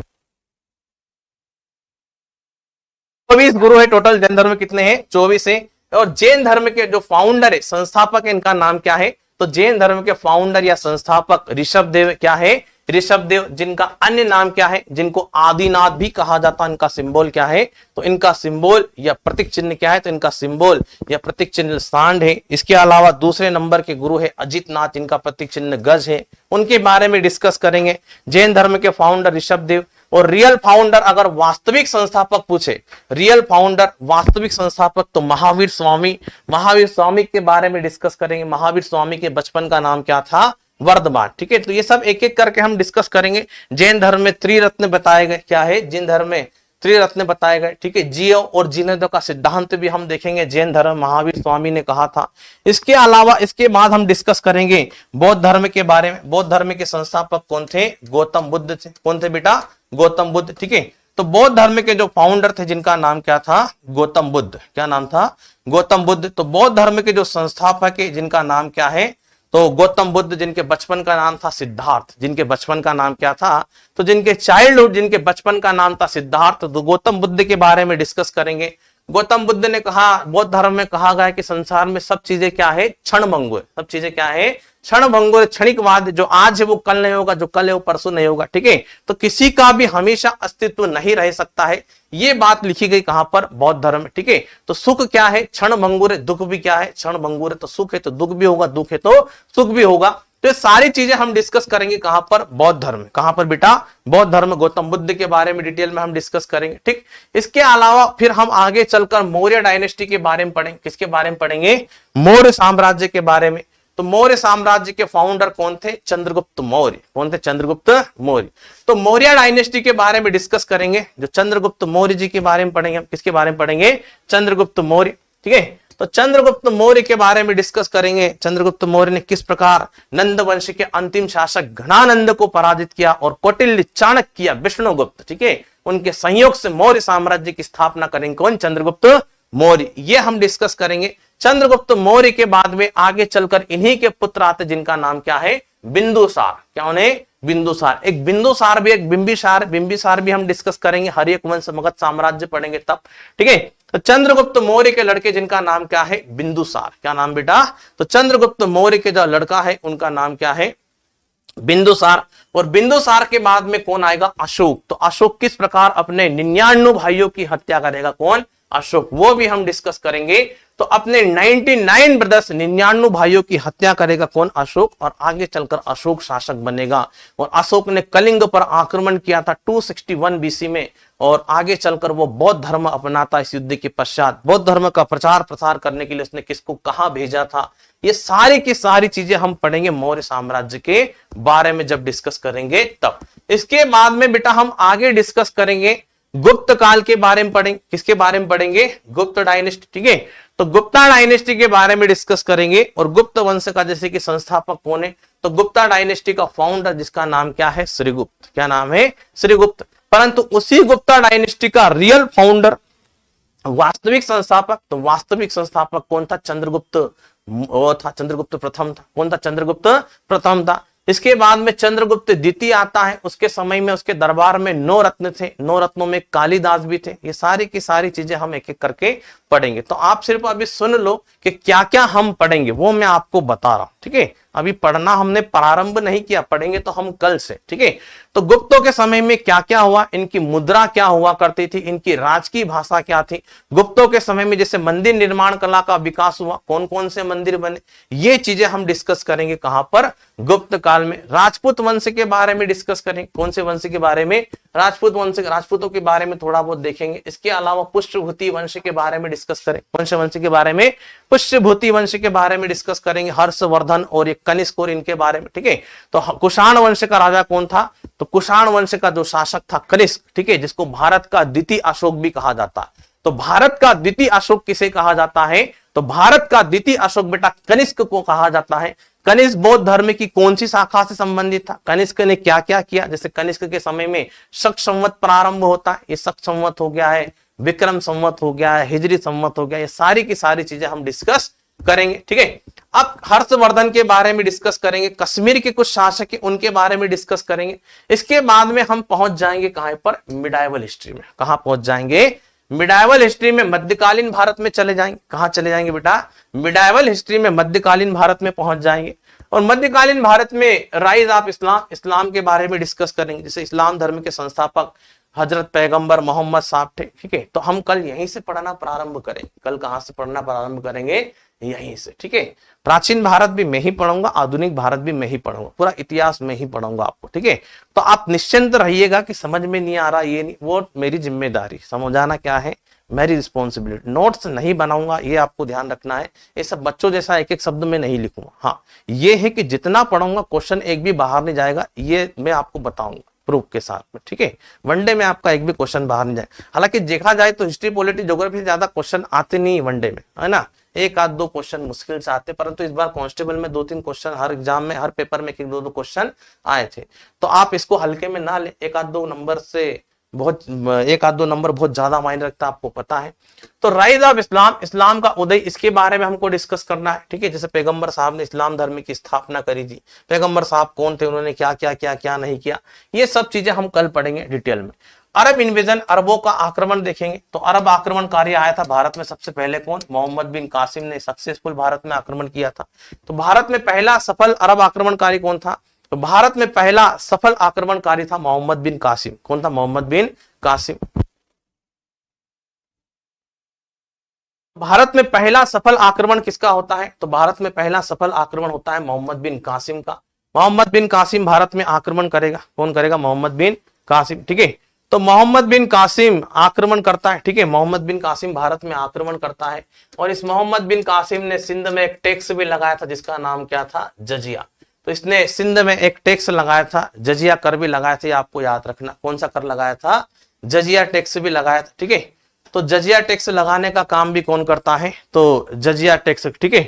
24 गुरु है टोटल। जैन धर्म में कितने हैं, 24 है। और जैन धर्म के जो फाउंडर है, संस्थापक है, इनका नाम क्या है, तो जैन धर्म के फाउंडर या संस्थापक ऋषभदेव, क्या है, ऋषभदेव, जिनका अन्य नाम क्या है, जिनको आदिनाथ भी कहा जाता है। इनका सिंबल क्या है, तो इनका सिंबल या प्रतीक चिन्ह क्या है, तो इनका सिंबल या प्रतीक चिन्ह सांड है। इसके अलावा दूसरे नंबर के गुरु है अजितनाथ, जिनका प्रतीक चिन्ह गज है। उनके बारे में डिस्कस करेंगे। जैन धर्म के फाउंडर ऋषभदेव। और रियल फाउंडर, अगर वास्तविक संस्थापक पूछे, रियल फाउंडर वास्तविक संस्थापक, तो महावीर स्वामी। महावीर स्वामी के बारे में डिस्कस करेंगे। महावीर स्वामी के बचपन का नाम क्या था, वर्धमान, ठीक है। तो ये सब एक एक करके हम डिस्कस करेंगे। जैन धर्म में त्रिरत्न बताए गए, क्या है, जैन धर्म में त्रिरत्न बताए गए, ठीक है। जियो और जीने दो का सिद्धांत भी हम देखेंगे, जैन धर्म महावीर स्वामी ने कहा था। इसके अलावा इसके बाद हम डिस्कस करेंगे बौद्ध धर्म के बारे में। बौद्ध धर्म के संस्थापक कौन थे, गौतम बुद्ध थे। कौन थे बेटा, गौतम बुद्ध, ठीक है। तो बौद्ध धर्म के जो फाउंडर थे, जिनका नाम क्या था, गौतम बुद्ध। क्या नाम था, गौतम बुद्ध। तो बौद्ध धर्म के जो संस्थापक है, जिनका नाम क्या है, तो गौतम बुद्ध, जिनके बचपन का नाम था सिद्धार्थ। जिनके बचपन का नाम क्या था, तो जिनके चाइल्डहुड, जिनके बचपन का नाम था सिद्धार्थ। तो गौतम बुद्ध के बारे में डिस्कस करेंगे। गौतम बुद्ध ने कहा, बौद्ध धर्म में कहा गया कि संसार में सब चीजें क्या है, क्षणभंगुर। सब चीजें क्या है, क्षणभंगुर, क्षणिकवाद। जो आज है वो कल नहीं होगा, जो कल है वो परसों नहीं होगा, ठीक है। तो किसी का भी हमेशा अस्तित्व नहीं रह सकता है, ये बात लिखी गई कहां पर, बौद्ध धर्म में, ठीक है। तो सुख क्या है, क्षणभंगुर है। दुख भी क्या है, क्षणभंगुर है। तो सुख है तो दुख भी होगा, दुख है तो सुख भी होगा। तो ये सारी चीजें हम डिस्कस करेंगे कहां पर, बौद्ध धर्म में। कहां पर बेटा, बौद्ध धर्म। गौतम बुद्ध के बारे में डिटेल में हम डिस्कस करेंगे, ठीक। इसके अलावा फिर हम आगे चलकर मौर्य डायनेस्टी के बारे में पढ़ेंगे। किसके बारे में पढ़ेंगे, मौर्य साम्राज्य के बारे में। तो मौर्य साम्राज्य के फाउंडर कौन थे, चंद्रगुप्त मौर्य। कौन थे, चंद्रगुप्त मौर्य। तो मौर्य डायनेस्टी के बारे में डिस्कस करेंगे। जो चंद्रगुप्त मौर्य जी के बारे में पढ़ेंगे, हम किसके बारे में पढ़ेंगे, चंद्रगुप्त मौर्य, ठीक है। तो चंद्रगुप्त मौर्य के बारे में डिस्कस करेंगे। चंद्रगुप्त मौर्य ने किस प्रकार नंद वंश के अंतिम शासक घनानंद को पराजित किया और कौटिल्य, चाणक्य, विष्णुगुप्त, ठीक है, उनके संयोग से मौर्य साम्राज्य की स्थापना करेंगे। कौन, चंद्रगुप्त मौर्य। ये हम डिस्कस करेंगे। चंद्रगुप्त मौर्य के बाद में आगे चलकर इन्हीं के पुत्र आते, जिनका नाम क्या है, बिंदुसार। क्या उन्हें, बिंदुसार। एक बिंदुसार भी, एक बिंबिसार। बिंबिसार भी हम डिस्कस करेंगे। हर्यक वंश, मगध साम्राज्य पढ़ेंगे तब, ठीक है। तो चंद्रगुप्त मौर्य के लड़के, जिनका नाम क्या है, बिंदुसार। क्या नाम बेटा, तो चंद्रगुप्त मौर्य के जो लड़का है, उनका नाम क्या है, बिंदुसार। और बिंदुसार के बाद में कौन आएगा, अशोक। तो अशोक किस प्रकार अपने 99 भाइयों की हत्या करेगा, कौन, अशोक, वो भी हम डिस्कस करेंगे। तो अपने 99 ब्रदर्स, 99 भाइयों की हत्या करेगा कौन? अशोक। और आगे चलकर अशोक शासक बनेगा। और अशोक ने कलिंग पर आक्रमण किया था 261 बीसी में, और आगे चलकर वो बौद्ध धर्म अपनाता। इस युद्ध के पश्चात बौद्ध धर्म का प्रचार प्रसार करने के लिए उसने किसको कहां भेजा था, ये सारी की सारी चीजें हम पढ़ेंगे मौर्य साम्राज्य के बारे में जब डिस्कस करेंगे तब। इसके बाद में बेटा हम आगे डिस्कस करेंगे गुप्त काल के बारे में पढ़ेंगे। किसके बारे में पढ़ेंगे? गुप्त डायनेस्टी। ठीक है, तो गुप्ता डायनेस्टी के बारे में डिस्कस करेंगे। और गुप्त वंश का जैसे कि संस्थापक कौन है, तो गुप्ता डायनेस्टी का फाउंडर जिसका नाम क्या है? श्रीगुप्त। क्या नाम है? श्रीगुप्त। परंतु उसी गुप्ता डायनेस्टी का रियल फाउंडर, वास्तविक संस्थापक, तो वास्तविक संस्थापक कौन था? चंद्रगुप्त। वो था चंद्रगुप्त प्रथम था। कौन था? चंद्रगुप्त प्रथम था। इसके बाद में चंद्रगुप्त द्वितीय आता है। उसके समय में उसके दरबार में 9 रत्न थे, 9 रत्नों में कालिदास भी थे। ये सारी की सारी चीजें हम एक एक करके पढ़ेंगे। तो आप सिर्फ अभी सुन लो कि क्या क्या हम पढ़ेंगे, वो मैं आपको बता रहा हूं। ठीक है, अभी पढ़ना हमने प्रारंभ नहीं किया, पढ़ेंगे तो हम कल से। ठीक है, तो गुप्तों के समय में क्या क्या हुआ, इनकी मुद्रा क्या हुआ करती थी, इनकी राजकीय भाषा क्या थी। गुप्तों के समय में जैसे मंदिर निर्माण कला का विकास हुआ, कौन कौन से मंदिर बने, ये चीजें हम डिस्कस करेंगे। कहां पर? गुप्त काल में। राजपूत वंश के बारे में डिस्कस करेंगे। कौन से वंश के बारे में? राजपूत वंश, राजपूतों के बारे में थोड़ा बहुत देखेंगे। इसके अलावा पुष्यभूति वंश के बारे में डिस्कस करें। कौन से वंश के बारे में? पुष्यभूति वंश के बारे में डिस्कस करेंगे। हर्षवर्धन और ये कनिष्क और इनके बारे में। ठीक है, तो कुषाण वंश का राजा कौन था? तो कुषाण वंश का जो शासक था कनिष्क। ठीक है, जिसको भारत का द्वितीय अशोक भी कहा जाता है। तो भारत का द्वितीय अशोक किसे कहा जाता है? तो भारत का द्वितीय अशोक बेटा कनिष्क को कहा जाता है। कनिष्क बौद्ध धर्म की कौन सी शाखा से संबंधित था? कनिष्क ने क्या क्या किया? जैसे कनिष्क के समय में शक संवत प्रारंभ होता है, ये शक संवत हो गया है, विक्रम संवत हो गया है, हिजरी संवत हो गया, ये सारी की सारी चीजें हम डिस्कस करेंगे। ठीक है, अब हर्षवर्धन के बारे में डिस्कस करेंगे। कश्मीर के कुछ शासक हैं उनके बारे में डिस्कस करेंगे। इसके बाद में हम पहुंच जाएंगे कहां पर? मिडाइवल हिस्ट्री में। कहां पहुंच जाएंगे? मिडाइवल हिस्ट्री में मध्यकालीन भारत में चले जाएंगे। कहां चले जाएंगे बेटा? मिडाइवल हिस्ट्री में मध्यकालीन भारत में पहुंच जाएंगे। और मध्यकालीन भारत में राइज ऑफ इस्लाम, इस्लाम के बारे में डिस्कस करेंगे। जैसे इस्लाम धर्म के संस्थापक हजरत पैगंबर मोहम्मद साहब थे। ठीक है, तो हम कल यहीं से पढ़ना प्रारंभ करेंगे। कल कहां से पढ़ना प्रारंभ करेंगे? यहीं से। ठीक है, प्राचीन भारत भी मैं ही पढ़ूंगा, आधुनिक भारत भी मैं ही पढ़ूंगा, पूरा इतिहास में ही पढ़ूंगा आपको। ठीक है, तो आप निश्चिंत रहिएगा कि समझ में नहीं आ रहा, ये नहीं, वो मेरी जिम्मेदारी, समझाना क्या है, मेरी रिस्पॉन्सिबिलिटी। नोट्स नहीं बनाऊंगा, ये आपको ध्यान रखना है। ये सब बच्चों जैसा एक एक शब्द में नहीं लिखूंगा। हाँ, ये है कि जितना पढ़ूंगा क्वेश्चन एक भी बाहर नहीं जाएगा, ये मैं आपको बताऊंगा प्रूफ के साथ में। ठीक है, वनडे में आपका एक भी क्वेश्चन बाहर नहीं जाए। हालांकि देखा जाए तो हिस्ट्री, पॉलिटी, ज्योग्राफी से ज्यादा क्वेश्चन आते नहीं वनडे में, है ना। एक आध दो क्वेश्चन मुश्किल से आते, परंतु इस बार कांस्टेबल में 2-3 क्वेश्चन, हर एग्जाम में, हर पेपर में 1-2 क्वेश्चन आए थे। तो आप इसको हल्के में ना ले, एक आध दो नंबर बहुत ज्यादा मायने रखता है, आपको पता है। तो राइज ऑफ इस्लाम, इस्लाम का उदय, इसके बारे में हमको डिस्कस करना है। ठीक है, जैसे पैगंबर साहब ने इस्लाम धर्म की स्थापना करी थी, पैगंबर साहब कौन थे, उन्होंने क्या क्या क्या क्या नहीं किया, ये सब चीजें हम कल पढ़ेंगे डिटेल में। अरब इन्वेजन, अरबों का आक्रमण देखेंगे। तो अरब आक्रमणकारी आया था भारत में सबसे पहले कौन? मोहम्मद बिन कासिम ने सक्सेसफुल भारत में आक्रमण किया था। तो भारत में पहला सफल अरब आक्रमणकारी कौन था? तो भारत में पहला सफल आक्रमणकारी था मोहम्मद बिन कासिम। कौन था? मोहम्मद बिन कासिम। भारत में पहला सफल आक्रमण किसका होता है? तो भारत में पहला सफल आक्रमण होता है मोहम्मद बिन कासिम का। मोहम्मद बिन कासिम भारत में आक्रमण करेगा। कौन करेगा? मोहम्मद बिन कासिम। ठीक है, तो मोहम्मद बिन कासिम आक्रमण करता है। ठीक है, मोहम्मद बिन कासिम भारत में आक्रमण करता है। और इस मोहम्मद बिन कासिम ने सिंध में एक टैक्स भी लगाया था, जिसका नाम क्या था? जजिया। तो इसने सिंध में एक टैक्स लगाया था, जजिया कर भी लगाया था, आपको याद रखना। कौन सा कर लगाया था? जजिया टैक्स भी लगाया था। ठीक है, तो जजिया टैक्स लगाने का काम भी कौन करता है? तो जजिया टैक्स। ठीक है,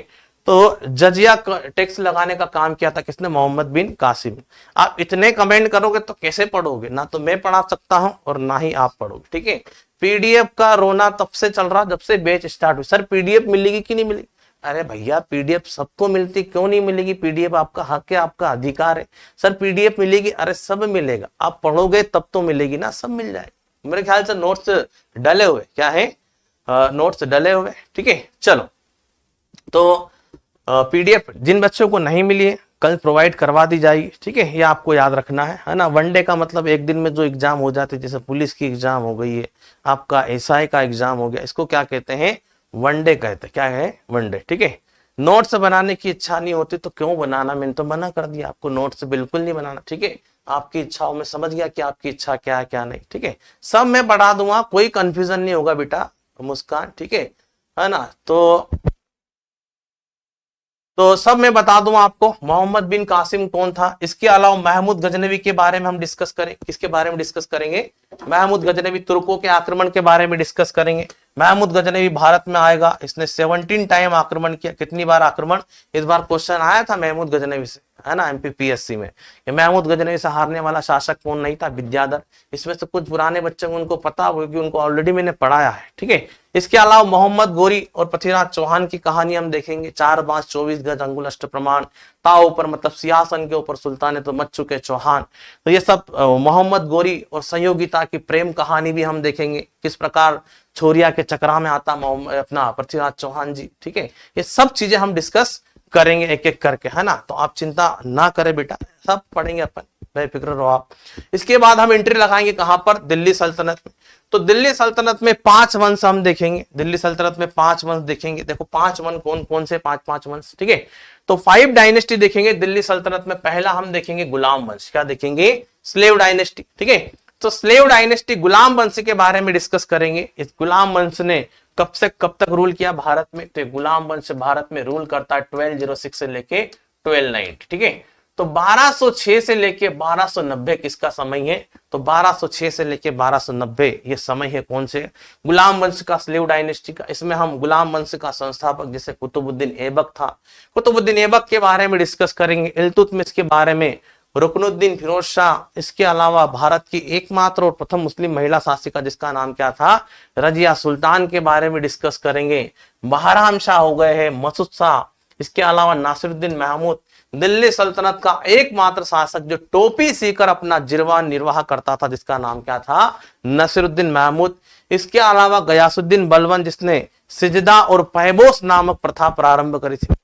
तो जजिया टैक्स लगाने का काम किया था किसने? मोहम्मद बिन कासिम। आप इतने कमेंट करोगे तो कैसे पढ़ोगे? ना तो मैं पढ़ा सकता हूं और ना ही आप पढ़ोगे। ठीक है, पीडीएफ का रोना तब से चल रहा जब से बैच स्टार्ट हुई। सर पीडीएफ मिलेगी कि नहीं मिलेगी? अरे भैया पीडीएफ सबको मिलती, क्यों नहीं मिलेगी? पीडीएफ आपका हक है, आपका अधिकार है। सर पीडीएफ मिलेगी, अरे सब मिलेगा, आप पढ़ोगे तब तो मिलेगी ना, सब मिल जाएगा। मेरे ख्याल से नोट्स डले हुए, क्या है, नोट्स डले हुए। ठीक है, चलो, तो पीडीएफ जिन बच्चों को नहीं मिली है कल प्रोवाइड करवा दी जाएगी, ठीक है, ये आपको याद रखना है ना। वनडे का मतलब एक दिन में जो एग्जाम हो जाते हैं, जैसे पुलिस की एग्जाम हो गई है, आपका एसआई का एग्जाम हो गया, इसको क्या कहते हैं, वनडे कहते हैं। क्या है, वनडे, ठीक है। नोट्स बनाने की इच्छा नहीं होती तो क्यों बनाना, मैंने तो मना कर दिया आपको, नोट्स बिल्कुल नहीं बनाना, ठीक है। आपकी इच्छाओं में समझ गया कि आपकी इच्छा क्या है क्या नहीं, ठीक है। सब मैं बढ़ा दूंगा, कोई कंफ्यूजन नहीं होगा बेटा मुस्कान, ठीक है ना। तो सब मैं बता दूं आपको, मोहम्मद बिन कासिम कौन था। इसके अलावा महमूद गजनवी के बारे में हम डिस्कस करें, किसके बारे में डिस्कस करेंगे, महमूद गजनवी, तुर्कों के आक्रमण के बारे में डिस्कस करेंगे। महमूद गजनवी भारत में आएगा, इसने 17 टाइम आक्रमण किया। कितनी बार आक्रमण, इस बार क्वेश्चन आया था महमूद गजनवी से, है ना, एमपीपीएससी में। ये महमूद गजनवी से हारने वाला शासक कौन नहीं था, विद्याधर। इसमें से कुछ पुराने बच्चे उनको पता हो क्योंकि उनको ऑलरेडी मैंने पढ़ाया है, ठीक है। इसके अलावा मोहम्मद गोरी और पृथ्वीराज चौहान की कहानी हम देखेंगे। 4 बांस 24 गज अंगुल अष्ट प्रमाण, ताव ऊपर मतलब सिंहासन के ऊपर सुल्तान तो मच चुके चौहान। तो ये सब मोहम्मद गोरी और संयोगिता की प्रेम कहानी भी हम देखेंगे, किस प्रकार छोरिया के चक्रा में आता अपना पृथ्वीराज चौहान जी, ठीक है। ये सब चीजें हम डिस्कस करेंगे एक एक करके, है ना। तो आप चिंता ना करें बेटा, सब पढ़ेंगे अपन, बेफिक्र रहो आप। इसके बाद हम एंट्री लगाएंगे कहां पर, दिल्ली सल्तनत में। तो दिल्ली सल्तनत में 5 वंश हम देखेंगे, दिल्ली सल्तनत में 5 वंश देखेंगे। देखो 5 वंश कौन कौन से, 5 वंश, ठीक है। तो 5 डायनेस्टी देखेंगे दिल्ली सल्तनत में। पहला हम देखेंगे गुलाम वंश, क्या देखेंगे, स्लेव डायनेस्टी, ठीक है। तो स्लेव डायनेस्टी गुलाम वंश के बारे में डिस्कस करेंगे। इस गुलाम वंश ने कब से कब तक रूल किया भारत में, तो गुलाम वंश भारत में रूल करता है 1206 से लेके 1290, ठीक है। तो 1206 से लेके 1290 किसका समय है, तो 1206 से लेके 1290 ये समय है कौन से, गुलाम वंश का, स्लेव डायनेस्टी का। इसमें हम गुलाम वंश का संस्थापक जैसे कुतुबुद्दीन ऐबक था, कुतुबुद्दीन ऐबक के बारे में डिस्कस करेंगे, इल्तुतमिश के बारे में, रुकनुद्दीन फिरोज शाह। इसके अलावा भारत की एकमात्र और प्रथम मुस्लिम महिला शासिका जिसका नाम क्या था, रजिया सुल्तान के बारे में डिस्कस करेंगे। बहराम शाह हो गए हैं, मसूद शाह। इसके अलावा नासिरुद्दीन महमूद, दिल्ली सल्तनत का एकमात्र शासक जो टोपी सीकर अपना जीवन निर्वाह करता था, जिसका नाम क्या था, नासिरुद्दीन महमूद। इसके अलावा गयासुद्दीन बलबन जिसने सिजदा और पैबोस नामक प्रथा प्रारंभ करी थी।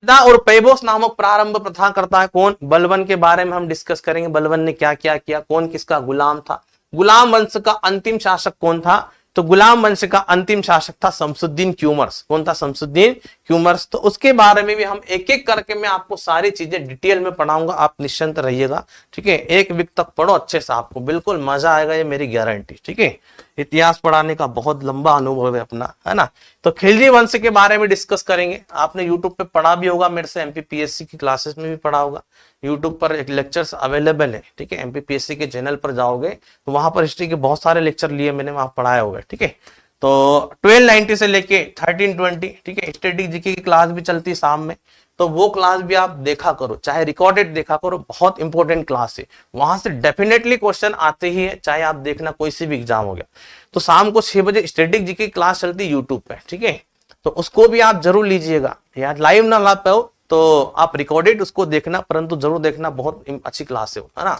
और पैबोस नामक प्रारंभ प्रथा करता है कौन, बलबन के बारे में हम डिस्कस करेंगे। बलबन ने क्या क्या किया, कौन किसका गुलाम था। गुलाम वंश का अंतिम शासक कौन था, तो गुलाम वंश का अंतिम शासक था शमसुद्दीन क्यूमर्स। कौन था, शमसुद्दीन क्यूमर्स। तो उसके बारे में भी हम एक एक करके मैं आपको सारी चीजें डिटेल में पढ़ाऊंगा, आप निश्चिंत रहिएगा, ठीक है। 1 वीक तक पढ़ो अच्छे से, आपको बिल्कुल मजा आएगा, ये मेरी गारंटी, ठीक है। इतिहास पढ़ाने का बहुत लंबा अनुभव है अपना, है ना। तो खिलजी वंश के बारे में डिस्कस करेंगे। आपने यूट्यूब पे पढ़ा भी होगा, मेरे से एमपीपीएससी की क्लासेस में भी पढ़ा होगा। यूट्यूब पर एक लेक्चर्स अवेलेबल है, ठीक है। एमपीपीएससी के चैनल पर जाओगे तो वहां पर हिस्ट्री के बहुत सारे लेक्चर लिए मैंने, वहां पढ़ाए हुए, ठीक है। तो 1290 से लेके 1320, ठीक है। स्टैटिक जीके की क्लास भी चलती है शाम में, तो वो क्लास भी आप देखा करो, चाहे रिकॉर्डेड देखा करो, बहुत इंपॉर्टेंट क्लास है। वहां से डेफिनेटली क्वेश्चन आते ही है, चाहे आप देखना कोई सी भी एग्जाम हो गया। तो शाम को 6 बजे स्टैटिक जीके की क्लास चलती है यूट्यूब पे, ठीक है। तो उसको भी आप जरूर लीजिएगा यार, लाइव ना ला पाओ तो आप रिकॉर्डेड उसको देखना, परंतु जरूर देखना, बहुत अच्छी क्लास है ना।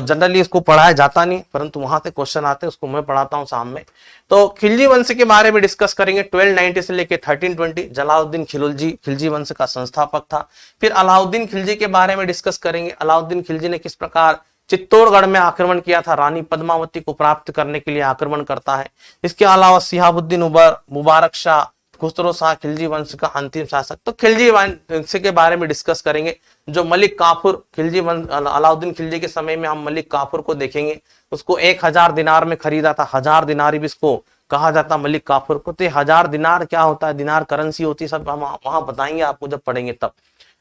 जनरली इसको पढ़ाया जाता नहीं, परंतु वहां से क्वेश्चन आते हैं, उसको मैं पढ़ाता हूं शाम में। तो खिलजी वंश के बारे में डिस्कस करेंगे। 1290 से लेके 1320 जलालुद्दीन खिलजी खिलजी वंश का संस्थापक था। फिर अलाउद्दीन खिलजी के बारे में डिस्कस करेंगे। अलाउद्दीन खिलजी ने किस प्रकार चित्तौड़गढ़ में आक्रमण किया था, रानी पद्मावती को प्राप्त करने के लिए आक्रमण करता है। इसके अलावा सिहाबुद्दीन मुबारक शाह, खुसरो शाह खिलजी वंश का अंतिम शासक। तो खिलजी वंश के बारे में डिस्कस करेंगे। जो मलिक काफूर, खिलजी वंश अलाउद्दीन खिलजी के समय में हम मलिक काफूर को देखेंगे। उसको 1000 दिनार में खरीदा था, 1000 दिनार भी इसको कहा जाता मलिक काफूर को। तो 1000 दिनार क्या होता है, दिनार करेंसी होती है, सब हम वहां बताएंगे आपको जब पढ़ेंगे तब।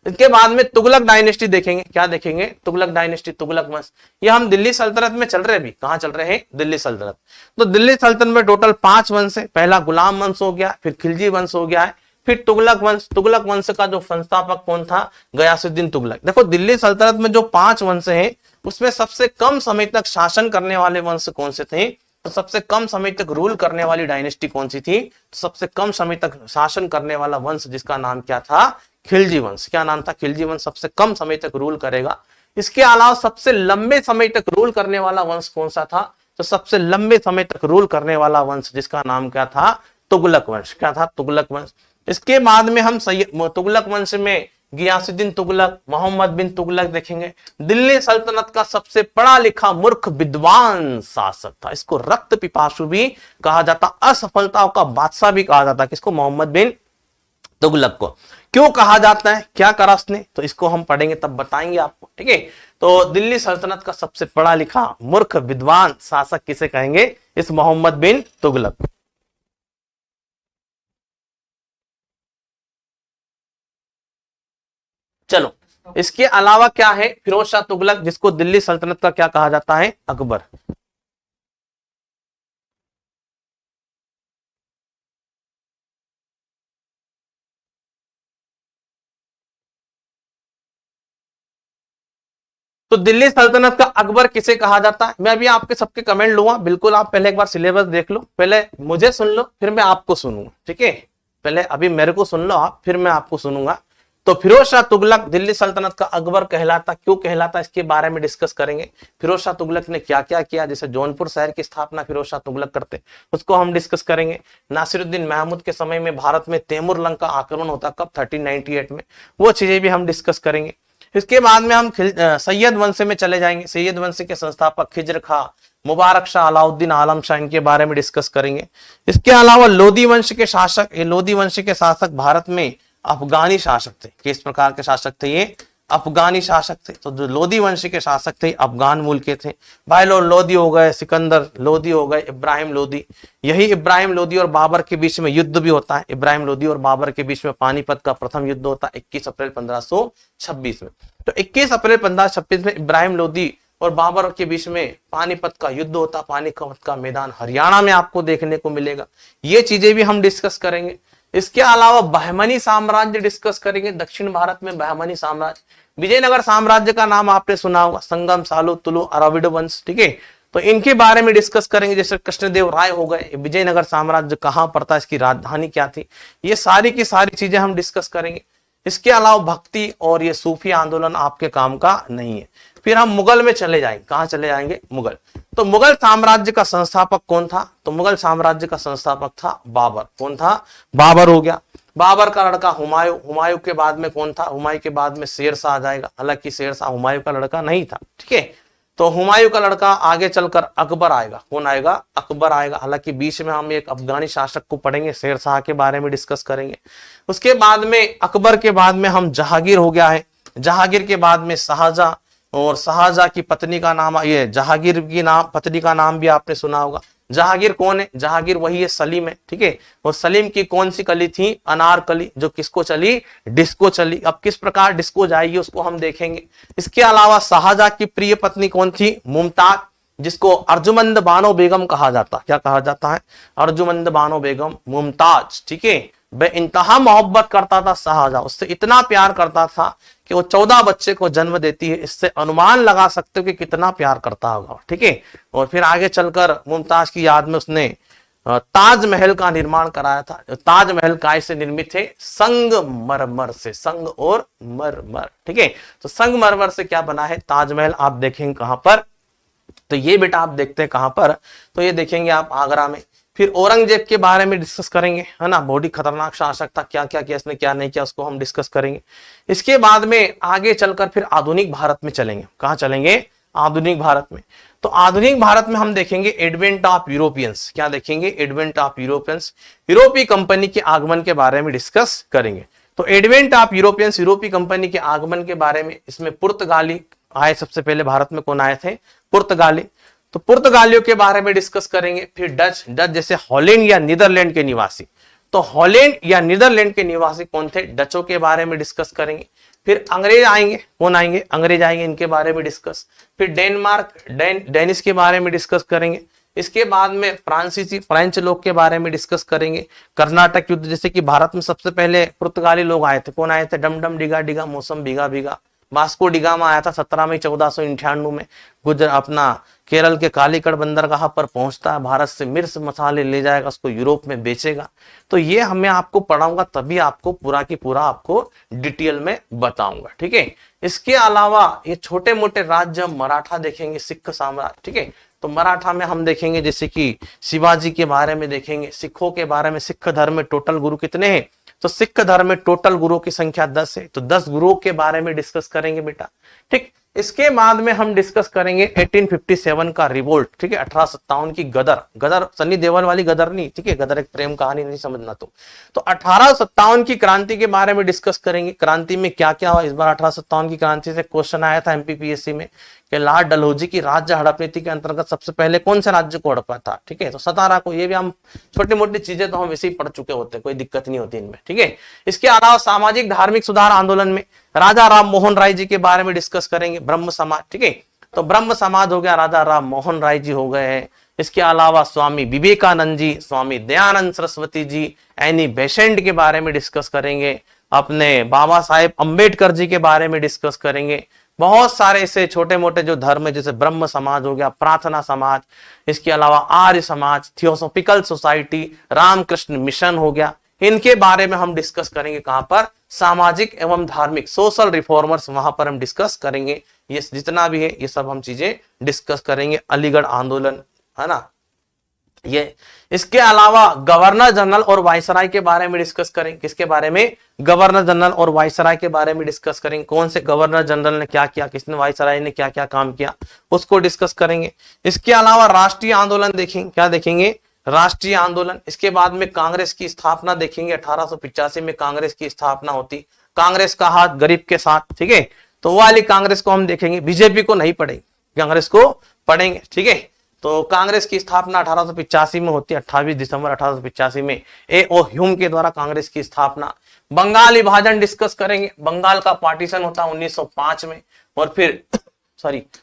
इसके बाद में तुगलक डायनेस्टी देखेंगे। क्या देखेंगे, तुगलक डायनेस्टी, तुगलक वंश। ये हम दिल्ली सल्तनत में चल रहे हैं, अभी कहां चल रहे हैं, दिल्ली सल्तनत। तो दिल्ली सल्तनत में टोटल 5 वंश है। पहला गुलाम वंश हो गया, फिर खिलजी वंश हो गया है, फिर तुगलक वंश। तुगलक वंश का जो संस्थापक कौन था, गयासुद्दीन तुगलक। देखो दिल्ली सल्तनत में जो 5 वंश है, उसमें सबसे कम समय तक शासन करने वाले वंश कौन से थे, तो सबसे कम समय तक रूल करने वाली डायनेस्टी कौन सी थी, तो सबसे कम समय तक शासन करने वाला वंश जिसका नाम क्या था, खिलजी वंश। क्या नाम था, खिलजी वंश सबसे कम समय तक रूल करेगा। इसके अलावा सबसे लंबे समय तक रूल करने वाला वंश कौन सा था, तो सबसे लंबे समय तक रूल करने वाला वंश जिसका नाम क्या था, तुगलक वंश। क्या था? तुगलक वंश। इसके बाद में हम तुगलक वंश में गियासुद्दीन तुगलक, मोहम्मद बिन तुगलक देखेंगे। दिल्ली सल्तनत का सबसे पढ़ा लिखा मूर्ख विद्वान शासक था। इसको रक्त पिपासु भी कहा जाता, असफलताओं का बादशाह भी कहा जाता। किसको? मोहम्मद बिन तुगलक को। क्यों कहा जाता है? क्या करा उसने? तो इसको हम पढ़ेंगे तब बताएंगे आपको, ठीक है। तो दिल्ली सल्तनत का सबसे पढ़ा लिखा मूर्ख विद्वान शासक किसे कहेंगे? इस मोहम्मद बिन तुगलक। चलो, इसके अलावा क्या है? फिरोज शाह तुगलक, जिसको दिल्ली सल्तनत का क्या कहा जाता है? अकबर। तो दिल्ली सल्तनत का अकबर किसे कहा जाता है? मैं अभी आपके सबके कमेंट लूंगा, बिल्कुल। आप पहले एक बार सिलेबस देख लो, पहले मुझे सुन लो, फिर मैं आपको सुनूंगा, ठीक है। पहले अभी मेरे को सुन लो आप, फिर मैं आपको सुनूंगा। तो फिरोज शाह तुगलक दिल्ली सल्तनत का अकबर कहलाता। क्यों कहलाता? इसके बारे में डिस्कस करेंगे। फिरोज शाह तुगलक ने क्या क्या किया, जैसे जौनपुर शहर की स्थापना फिरोज शाह तुगलक करते, उसको हम डिस्कस करेंगे। नासिरुद्दीन महमूद के समय में भारत में तैमूर लंग का आक्रमण होता, कब? 1398 में। वो चीजें भी हम डिस्कस करेंगे। इसके बाद में हम सैयद वंश में चले जाएंगे। सैयद वंश के संस्थापक खिज्र खां, मुबारक शाह, अलाउद्दीन आलम शाह, इनके बारे में डिस्कस करेंगे। इसके अलावा लोधी वंश के शासक, ये लोधी वंश के शासक भारत में अफगानी शासक थे। किस प्रकार के शासक थे? ये अफगानी शासक थे। तो जो लोधी वंश के शासक थे अफगान मूल के थे। भाई लोधी हो गए, सिकंदर लोधी हो गए, इब्राहिम लोधी। यही इब्राहिम लोधी और बाबर के बीच में युद्ध भी होता है। इब्राहिम लोधी और बाबर के बीच में पानीपत का प्रथम युद्ध होता है 21 अप्रैल 1526 में। तो 21 अप्रैल 1526 में इब्राहिम लोधी और बाबर के बीच में पानीपत का युद्ध होता। पानीपत का मैदान हरियाणा में आपको देखने को मिलेगा। ये चीजें भी हम डिस्कस करेंगे। इसके अलावा बहमनी साम्राज्य डिस्कस करेंगे। दक्षिण भारत में बहमनी साम्राज्य, विजयनगर साम्राज्य का नाम आपने सुना होगा, संगम, सालू, तुलु, अराविड वंश, ठीक है। तो इनके बारे में डिस्कस करेंगे। जैसे कृष्णदेव राय हो गए। विजयनगर साम्राज्य कहां पड़ता, इसकी राजधानी क्या थी, ये सारी की सारी चीजें हम डिस्कस करेंगे। इसके अलावा भक्ति और ये सूफी आंदोलन आपके काम का नहीं है। फिर हम मुगल में चले जाएंगे। कहां चले जाएंगे? मुगल। तो मुगल साम्राज्य का संस्थापक कौन था? तो मुगल साम्राज्य का संस्थापक था बाबर। कौन था? बाबर हो गया। बाबर का लड़का हुमायूं। हुमायूं के बाद में कौन था? हुमायूं के बाद में शेरशाह आ जाएगा। हालांकि शेरशाह हुमायूं का लड़का नहीं था, ठीक है। तो हुमायूं का लड़का आगे चलकर अकबर आएगा। कौन आएगा? अकबर आएगा। हालांकि बीच में हम एक अफगानी शासक को पढ़ेंगे, शेरशाह के बारे में डिस्कस करेंगे। उसके बाद में अकबर के बाद में हम जहांगीर हो गया है। जहांगीर के बाद में शाहजहां, और शाहजहां की पत्नी का नाम, ये जहांगीर की पत्नी का नाम भी आपने सुना होगा। जहांगीर कौन है? जहांगीर वही है सलीम है, ठीक है। और सलीम की कौन सी कली थी? अनारकली, जो किसको चली? डिस्को चली। अब किस प्रकार डिस्को जाएगी उसको हम देखेंगे। इसके अलावा शाहजहां की प्रिय पत्नी कौन थी? मुमताज, जिसको अर्जुमंद बानो बेगम कहा जाता। क्या कहा जाता है? अर्जुमंद बानो बेगम, मुमताज, ठीक है। बेइंतहा मोहब्बत करता था शाहजहां, उससे इतना प्यार करता था कि वो 14 बच्चे को जन्म देती है। इससे अनुमान लगा सकते हो कि कितना प्यार करता होगा, ठीक है। और फिर आगे चलकर मुमताज की याद में उसने ताजमहल का निर्माण कराया था। ताजमहल काय से निर्मित है? संगमरमर से। संग और मरमर, ठीक है। तो संगमरमर से क्या बना है? ताजमहल। आप देखेंगे कहां पर? तो ये बेटा आप देखते हैं कहां पर? तो ये देखेंगे आप आगरा में। फिर औरंगजेब के बारे में डिस्कस करेंगे, है ना। बहुत ही खतरनाक शासक था। क्या क्या किया इसने, क्या नहीं किया, उसको हम डिस्कस करेंगे। इसके बाद में आगे चलकर फिर आधुनिक भारत में चलेंगे। कहां चलेंगे? आधुनिक भारत में। तो आधुनिक भारत में हम देखेंगे एडवेंट ऑफ यूरोपियंस। क्या देखेंगे? Advent of Europeans. यूरोपीय कंपनी के आगमन के बारे में डिस्कस करेंगे। तो एडवेंट ऑफ यूरोपियंस, यूरोपीय कंपनी के आगमन के बारे में, इसमें पुर्तगाली आए। सबसे पहले भारत में कौन आए थे? पुर्तगाली। तो पुर्तगालियों के बारे में डिस्कस करेंगे। फिर डच, जैसे हॉलैंड या नीदरलैंड के निवासी। तो हॉलैंड या नीदरलैंड के निवासी कौन थे? डचों के बारे में डिस्कस करेंगे। फिर अंग्रेज आएंगे। कौन आएंगे? अंग्रेज आएंगे, इनके बारे में डिस्कस। फिर डेनमार्क, डेनिश के बारे में डिस्कस करेंगे। इसके बाद में फ्रांसीसी, फ्रेंच लोग के बारे में डिस्कस करेंगे। कर्नाटक युद्ध, जैसे कि भारत में सबसे पहले पुर्तगाली लोग आए थे। कौन आए थे? डम डम डिगा डिगा मौसम भीगा भीगा। वास्को डिगामा आया था 17 मई 1498 में। अपना केरल के कालीकट बंदरगाह पर पहुंचता है, भारत से मिर्च मसाले ले जाएगा, उसको यूरोप में बेचेगा। तो ये हमें आपको पढ़ाऊंगा, तभी आपको पूरा की पूरा आपको डिटेल में बताऊंगा, ठीक है। इसके अलावा ये छोटे मोटे राज्य, मराठा देखेंगे, सिख साम्राज्य, ठीक है। तो मराठा में हम देखेंगे जैसे कि शिवाजी के बारे में देखेंगे, सिखों के बारे में, सिख धर्म में टोटल गुरु कितने हैं, तो सिख धर्म में टोटल गुरुओं की संख्या 10 है, तो 10 गुरुओं के बारे में डिस्कस करेंगे बेटा। ठीक, इसके बाद में हम डिस्कस करेंगे 1857 का रिवोल्ट, ठीक है, 1857 की गदर, गदर सन्नी देओल वाली गदर नहीं, ठीक है, गदर एक प्रेम कहानी नहीं समझना। तो 1857 की क्रांति के बारे में डिस्कस करेंगे, क्रांति में क्या क्या हुआ। इस बार 1857 की क्रांति से क्वेश्चन आया था एमपीपीएससी में कि लॉर्ड डलहौजी की राज्य हड़प नीति के अंतर्गत सबसे पहले कौन से राज्य को हड़पा था, ठीक है, तो सतारा को। ये भी हम छोटी मोटी चीजें तो हम वैसे ही पढ़ चुके होते हैं, कोई दिक्कत नहीं होती इनमें, ठीक है। इसके अलावा सामाजिक धार्मिक सुधार आंदोलन में राजा राम मोहन राय जी के बारे में डिस्कस करेंगे, ब्रह्म समाज, ठीक है, तो ब्रह्म समाज हो गया, राजा राम मोहन राय जी हो गए हैं। इसके अलावा स्वामी विवेकानंद जी, स्वामी दयानंद सरस्वती जी, एनी बेसेंट के बारे में डिस्कस करेंगे, अपने बाबा साहेब अंबेडकर जी के बारे में डिस्कस करेंगे। बहुत सारे ऐसे छोटे मोटे जो धर्म है, जैसे ब्रह्म समाज हो गया, प्रार्थना समाज, इसके अलावा Arya Samaj, theosophical society, Ramakrishna mission हो गया, इनके बारे में हम डिस्कस करेंगे। कहां पर, सामाजिक एवं धार्मिक, सोशल रिफॉर्मर्स, वहां पर हम डिस्कस करेंगे। ये जितना भी है ये सब हम चीजें डिस्कस करेंगे। अलीगढ़ आंदोलन, है ना, ये। इसके अलावा गवर्नर जनरल और वायसराय के बारे में डिस्कस करेंगे। किसके बारे में, गवर्नर जनरल और वायसराय के बारे में डिस्कस करेंगे। कौन से गवर्नर जनरल ने क्या किया, किसने, वायसराय ने क्या क्या काम किया, उसको डिस्कस करेंगे। इसके अलावा राष्ट्रीय आंदोलन देखेंगे, क्या देखेंगे, राष्ट्रीय आंदोलन। इसके बाद में कांग्रेस की स्थापना देखेंगे, 1885 में कांग्रेस की स्थापना होती, कांग्रेस का हाथ गरीब के साथ, ठीक है, तो वो वाली कांग्रेस को हम देखेंगे। बीजेपी को नहीं पढ़ेंगे, कांग्रेस को पढ़ेंगे, ठीक है। तो कांग्रेस की स्थापना 1885 में होती है, 28 दिसंबर 1885 में ए.ओ. ह्यूम के द्वारा कांग्रेस की स्थापना। बंगाल विभाजन डिस्कस करेंगे, बंगाल का पार्टीशन होता है 1905 में, और फिर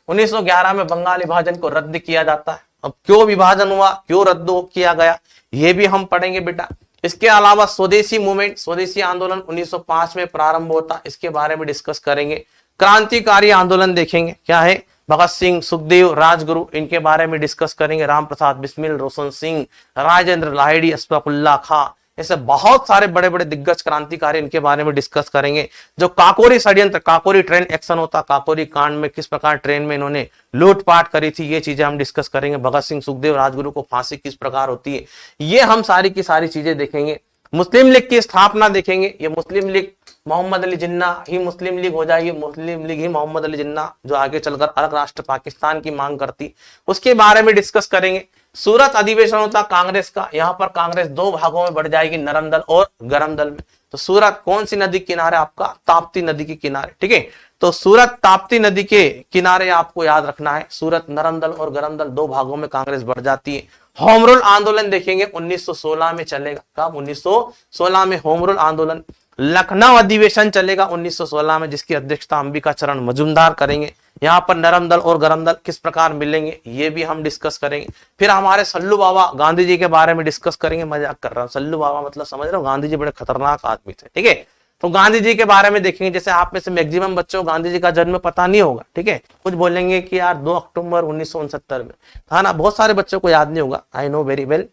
1911 में बंगाल विभाजन को रद्द किया जाता है। अब क्यों विभाजन हुआ, क्यों रद्द किया गया, ये भी हम पढ़ेंगे बेटा। इसके अलावा स्वदेशी मूवमेंट, स्वदेशी आंदोलन 1905 में प्रारंभ होता, इसके बारे में डिस्कस करेंगे। क्रांतिकारी आंदोलन देखेंगे, क्या है, भगत सिंह, सुखदेव, राजगुरु, इनके बारे में डिस्कस करेंगे। राम प्रसाद बिस्मिल, रोशन सिंह, राजेंद्र लाहिड़ी, अशफाकुल्लाह खां, ऐसे बहुत सारे बड़े बड़े दिग्गज क्रांतिकारी, इनके बारे में डिस्कस करेंगे। जो काकोरी षड्यंत्र, काकोरी ट्रेन एक्शन होता, काकोरी कांड में किस प्रकार ट्रेन में इन्होंने लूटपाट करी थी, ये चीजें हम डिस्कस करेंगे। भगत सिंह, सुखदेव, राजगुरु को फांसी किस प्रकार होती है, ये हम सारी की सारी चीजें देखेंगे। मुस्लिम लीग की स्थापना देखेंगे। ये मुस्लिम लीग मोहम्मद अली जिन्ना ही मुस्लिम लीग हो जाएगी, मुस्लिम लीग ही मोहम्मद अली जिन्ना, जो आगे चलकर अलग राष्ट्र पाकिस्तान की मांग करती, उसके बारे में डिस्कस करेंगे। सूरत अधिवेशन होता कांग्रेस का, यहाँ पर कांग्रेस दो भागों में बढ़ जाएगी, नरम दल और गरम दल में। तो सूरत कौन सी नदी किनारे, आपका ताप्ती नदी के किनारे, ठीक है, तो सूरत ताप्ती नदी के किनारे आपको याद रखना है। सूरत नरम दल और गरम दल दो भागों में कांग्रेस बढ़ जाती है। होम रूल आंदोलन देखेंगे, 1916 में चलेगा। कब, 1916 में होम रूल आंदोलन। लखनऊ अधिवेशन चलेगा 1916 में, जिसकी अध्यक्षता अंबिका चरण मजूमदार करेंगे। यहाँ पर नरम दल और गरम दल किस प्रकार मिलेंगे, ये भी हम डिस्कस करेंगे। फिर हमारे सल्लू बाबा गांधी जी के बारे में डिस्कस करेंगे। मजाक कर रहा हूँ, सल्लू बाबा मतलब समझ रहे हो, गांधी जी बड़े खतरनाक आदमी थे, ठीक है। तो गांधी जी के बारे में देखेंगे। जैसे आप में से मैक्सिमम बच्चों को गांधी जी का जन्म पता नहीं होगा, ठीक है, कुछ बोलेंगे कि यार 2 अक्टूबर 1969 में था ना, बहुत सारे बच्चों को याद नहीं होगा, आई नो वेरी वेल।